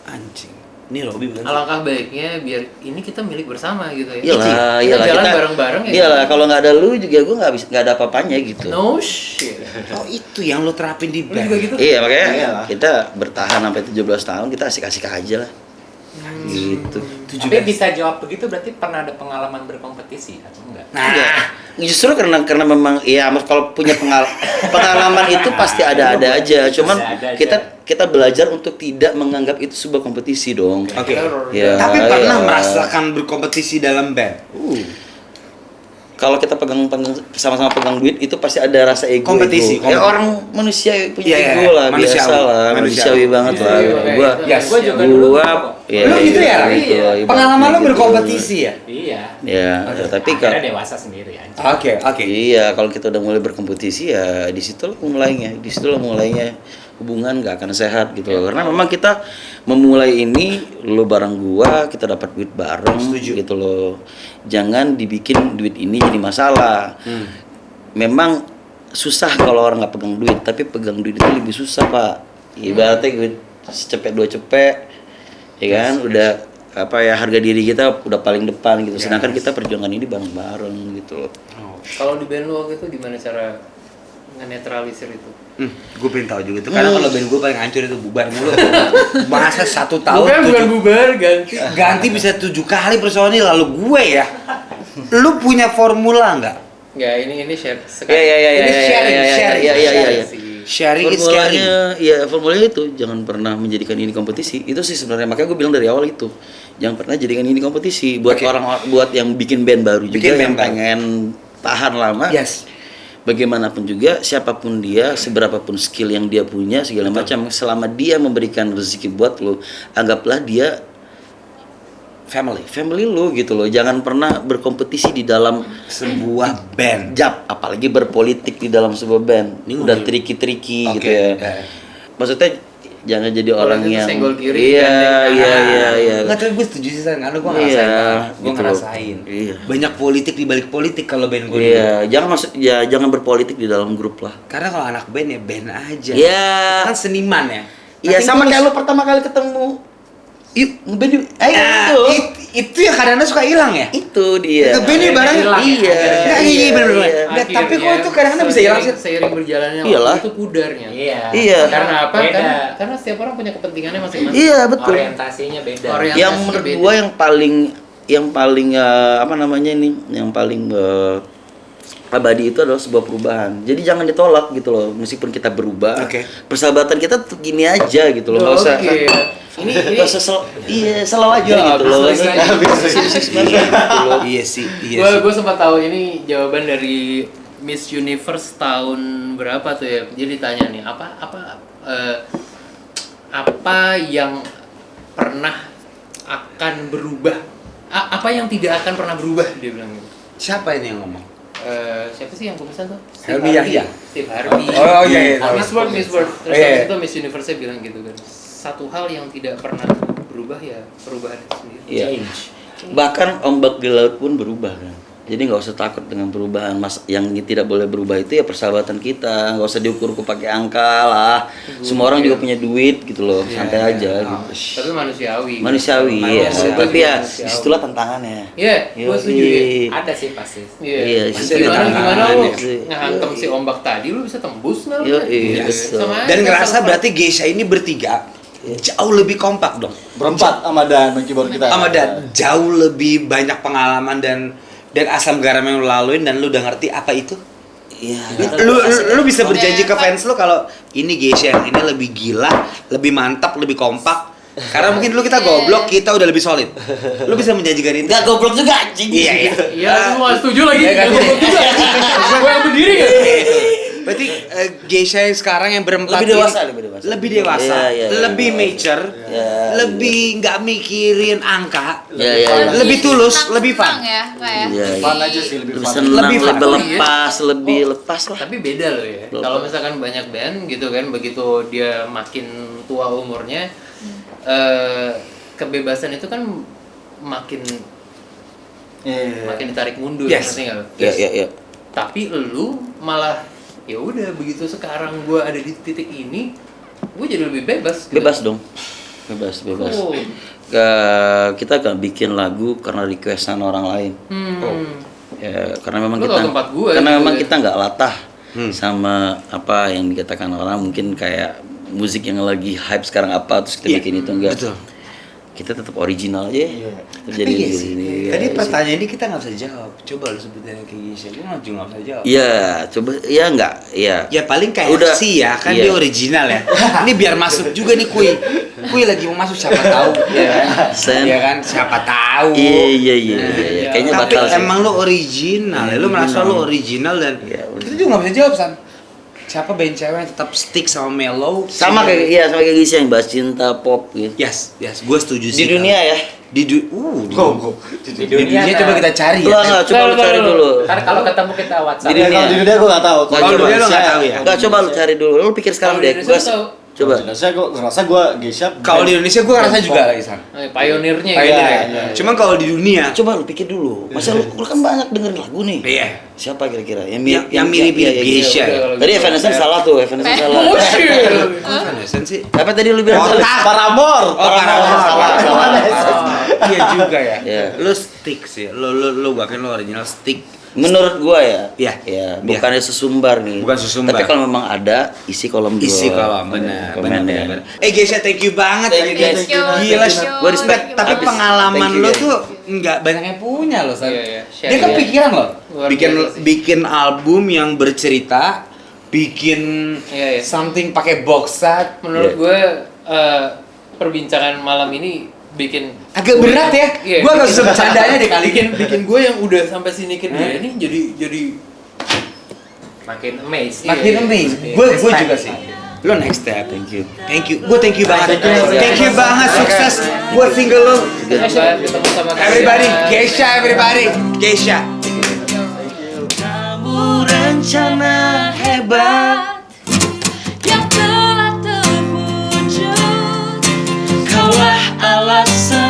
Anjing. Ini Robby bukan? Alangkah baiknya biar ini kita milik bersama gitu ya. Iyalah, kita iyalah jalan bareng-bareng ya. Iyalah, kalau nggak ada lu juga gua nggak ada apa-apanya gitu. No shit. Oh itu yang lo terapin di Lu band. juga gitu? Iya makanya Iyalah. kita bertahan sampai 17 tahun kita asik-asik aja lah. Gitu. Tapi bisa jawab begitu berarti pernah ada pengalaman berkompetisi atau enggak? Enggak. Justru karena memang ya kalau punya pengalaman itu pasti ada aja. Cuman Ada aja. kita belajar untuk tidak menganggap itu sebuah kompetisi dong. Oke. Ya, Tapi pernah ya. merasakan berkompetisi dalam band. Kalau kita sama-sama pegang duit itu pasti ada rasa ego. Kompetisi, Ya kompetisi. orang manusia punya Iya, iya, ego lah, manusiawi. biasa lah, manusiawi banget lah. Gua Yes. Gua juga dulu. ya, Lu gitu ya? gitu, Pengalaman lo gitu. berkompetisi ya? Iya. Ya, tapi kalau Akhirnya dewasa sendiri aja. Oke. iya, kalau kita udah mulai berkompetisi ya di situlah mulainya hubungan nggak akan sehat gitu loh. Karena memang kita memulai ini lo bareng gua, kita dapat duit bareng gitu loh. Jangan dibikin duit ini jadi masalah. Memang susah kalau orang nggak pegang duit, tapi pegang duit itu lebih susah, Pak. Ibaratnya duit secepet dua cepet, ya kan? Udah apa ya harga diri kita udah paling depan gitu. Sedangkan kita perjuangan ini bareng-bareng gitu loh. Kalau di band lu waktu itu gimana cara ngenetralisir itu? Gue pengen tahu juga tuh. Karena kalau band gue paling hancur itu bubar mulu. Masa 1 tahun Bukan bubar ganti. ganti bisa 7 kali personil lalu gue ya. Lu punya formula nggak? Enggak, ini share Ini sharing. Sharing is caring. Formulanya itu jangan pernah menjadikan ini kompetisi. Itu sih sebenarnya makanya gue bilang dari awal itu. Jangan pernah jadikan ini kompetisi buat Oke. buat yang bikin band baru Bikin juga band yang baru. pengen tahan lama. Yes. Bagaimanapun juga siapapun dia, seberapapun skill yang dia punya segala macam, selama dia memberikan rezeki buat lo, anggaplah dia family lo gitu loh. Jangan pernah berkompetisi di dalam Sebuah band. apalagi berpolitik di dalam sebuah band. Ini Udah ngomongin- triki-triki Oke, gitu ya. Maksudnya jangan jadi orang itu yang senggol kiri, iya. Nggak, tapi gue setuju sih, karena gue Iya, ngerasain. Gue gitu loh. ngerasain. Iya. Banyak politik di balik politik kalau band gue. Iya, jangan berpolitik di dalam grup lah. Karena kalau anak band ya band aja. Iya. Kan seniman ya. Iya, Nanti sama gua kayak lu pertama kali ketemu. Yuk, ngeband yuk. Ayo Nah, itu. itu yang kadang-kadang suka hilang ya. Itu dia. Ngeband nih bareng. hilang ya, Iya. Nggak, iya bener-bener. Iya. Nggak, tapi kok itu kadang-kadang bisa hilang sih. Seiring berjalannya Iyalah. waktu itu pudarnya. Iya. Iya. Karena apa? Beda. Karena setiap orang punya kepentingannya masing-masing. Iya, betul. Orientasinya beda. Orientasinya Yang menurut beda. gua yang paling apa namanya nih, yang paling abadi itu adalah sebuah perubahan. Jadi jangan ditolak gitu loh, meskipun kita berubah. Oke. Persahabatan kita tetap gini aja gitu loh, nggak usah. Oke. Ini selalu aja Ya, gitu loh. habis Gitu loh. Iya sih, iya sih. Gue sempat tahu ini jawaban dari Miss Universe tahun berapa tuh ya? Dia ditanya nih apa yang pernah akan berubah? Apa yang tidak akan pernah berubah? Dia bilang gitu. Siapa ini yang ngomong? Siapa sih yang pemesan tuh? Helmi Yahya. Steve Harvey. Oh, iya, iya. Miss World. Terus Iya, iya. habis itu Miss Universe bilang gitu kan. Satu hal yang tidak pernah berubah ya perubahan itu sendiri. Iya. Bahkan ombak di laut pun berubah kan. Jadi nggak usah takut dengan perubahan. Mas, yang tidak boleh berubah itu ya persahabatan kita. Nggak usah diukur pakai angka lah. Semua orang juga punya duit gitu loh. Santai aja gitu. Tapi manusiawi. Manusiawi ya. Manusiawi. Tapi ya Manusiawi. disitulah tantangannya. Iya, gue setuju ya. Ada sih pasti. Iya, Gimana lu sih. ngehantam si ombak tadi lu bisa tembus nggak? Iya, iya, betul. Sama aja, Dan ngerasa sama- berarti Geisha ini bertiga jauh lebih kompak dong. Berempat sama Dan main keyboard kita. Sama Dan jauh lebih banyak pengalaman dan asam garam yang lu laluin dan lu udah ngerti apa itu. Iya. Lu bisa berjanji ke Udah, fans lu kalau ini Geisha yang ini lebih gila, lebih mantap, lebih kompak. Karena mungkin dulu kita goblok, kita udah lebih solid. Lu bisa menjanjikan itu? Nggak goblok juga anjing. Iya, iya. Iya, lu nggak setuju lagi. Ya kan? Nggak goblok juga. Gue yang berdiri kan? Berarti Geisha yang sekarang yang berempat Lebih dewasa, ini lebih dewasa. lebih dewasa, Iya, iya, lebih iya. mature, Iya, lebih nggak mikirin angka, Iya, iya, iya. lebih tulus, lebih fun. Senang ya, kayak. Iya, iya. Fun aja sih, lebih Lebih fun. senang, Lebih lebih, fun. lepas, lebih lepas lah. Tapi beda loh ya. Belum. Kalau misalkan banyak band gitu kan, begitu dia makin tua umurnya, kebebasan itu kan makin Iya. makin ditarik mundur, Yes. ngerti nggak lo? Iya, iya, iya. Tapi lu malah ya udah begitu sekarang gue ada di titik ini, gue jadi lebih bebas. Gitu. Bebas dong. Bebas. Oh. Kita gak bikin lagu karena requestan orang lain. Ya, karena memang Lu kita tau tempat gua karena gitu memang ya. kita nggak latah sama apa yang dikatakan orang, mungkin kayak musik yang lagi hype sekarang apa terus kita Iya, bikin itu enggak. betul. Kita tetap original aja. Terus jadi Tapi sih, ini, tadi ya, pertanyaan ini kita nggak bisa jawab. Coba lu sebutin yang kayak Geisha, gue juga nggak bisa jawab. Iya, coba ya enggak, iya. Ya paling kayak Udah. FC ya, kan Iya. dia original ya. Ini biar masuk juga nih Kui lagi mau masuk siapa tahu ya kan. Sen. Ya kan, siapa tahu. Iya. Kayaknya Tapi batal sih. emang lu original ya, lu merasa lu original dan Iya, kita juga nggak bisa jawab San. Siapa band cewek yang tetap stick sama mellow? sama kayak Gisi yang bahas cinta pop gitu. Yes, gue setuju sih. Di dunia ya. Di Go. di dunia coba kita cari ya. Enggak, coba lu cari dulu. Ntar kalau ketemu kita WhatsApp. Di Ya, dunia. kalau di dunia gue nggak tahu. Kalau di dunia lo nggak tahu ya? Enggak, coba lu cari dulu. Lu pikir sekarang Kalau di deh. Indonesia tahu. Coba. Saya gue ngerasa gue Geisha. Kalau di Indonesia gue ngerasa juga lagi San. Pionirnya Pioneer gitu ya. ya. Cuman kalau di dunia, Coba lu pikir dulu. Masa lu kan banyak dengerin lagu nih. iya. Siapa kira-kira? Yang mirip-mirip Geisha. Udah, kalau Tadi gitu. Evanescence salah tuh, Evanescence salah. Oh shit. Kok Evanescence sih? Apa tadi lu bilang? Paramore. Oh, Paramore. Salah. Iya juga ya. Iya. Lu stick sih. Lu bahkan lu original stick. Menurut gua ya. Iya. Ya, bukannya sesumbar nih. Bukan sesumbar. Tapi kalau memang ada isi kolom gua. Isi kolom benar. Komen ya. benar. Geisha, thank you banget. Thank you, guys. Thank you. Gila, Thank you. gua respect. Thank you Tapi banget. pengalaman Thank you, lo guys. tuh nggak banyak yang punya loh, San. Iya. Dia kan Iya. pikiran loh. Luar Bikin biasa sih. bikin album yang bercerita, bikin Iya. something pakai box set. Menurut Iya. gue perbincangan malam ini bikin Agak berat ya. Iya, Gua agak bikin- susah bercandanya deh kali. bikin gue yang udah sampai sini ke dia ini jadi Makin amazed. Makin amazed. Gue juga sih. Lo next step. Thank you. Thank you. Gue thank you banget. Thank you. Thank you banget. Sukses buat single lo. ketemu sama kalian. Everybody, Geisha, everybody, Geisha. Kamu rencana hebat, yang telah terwujud. kaulah alasan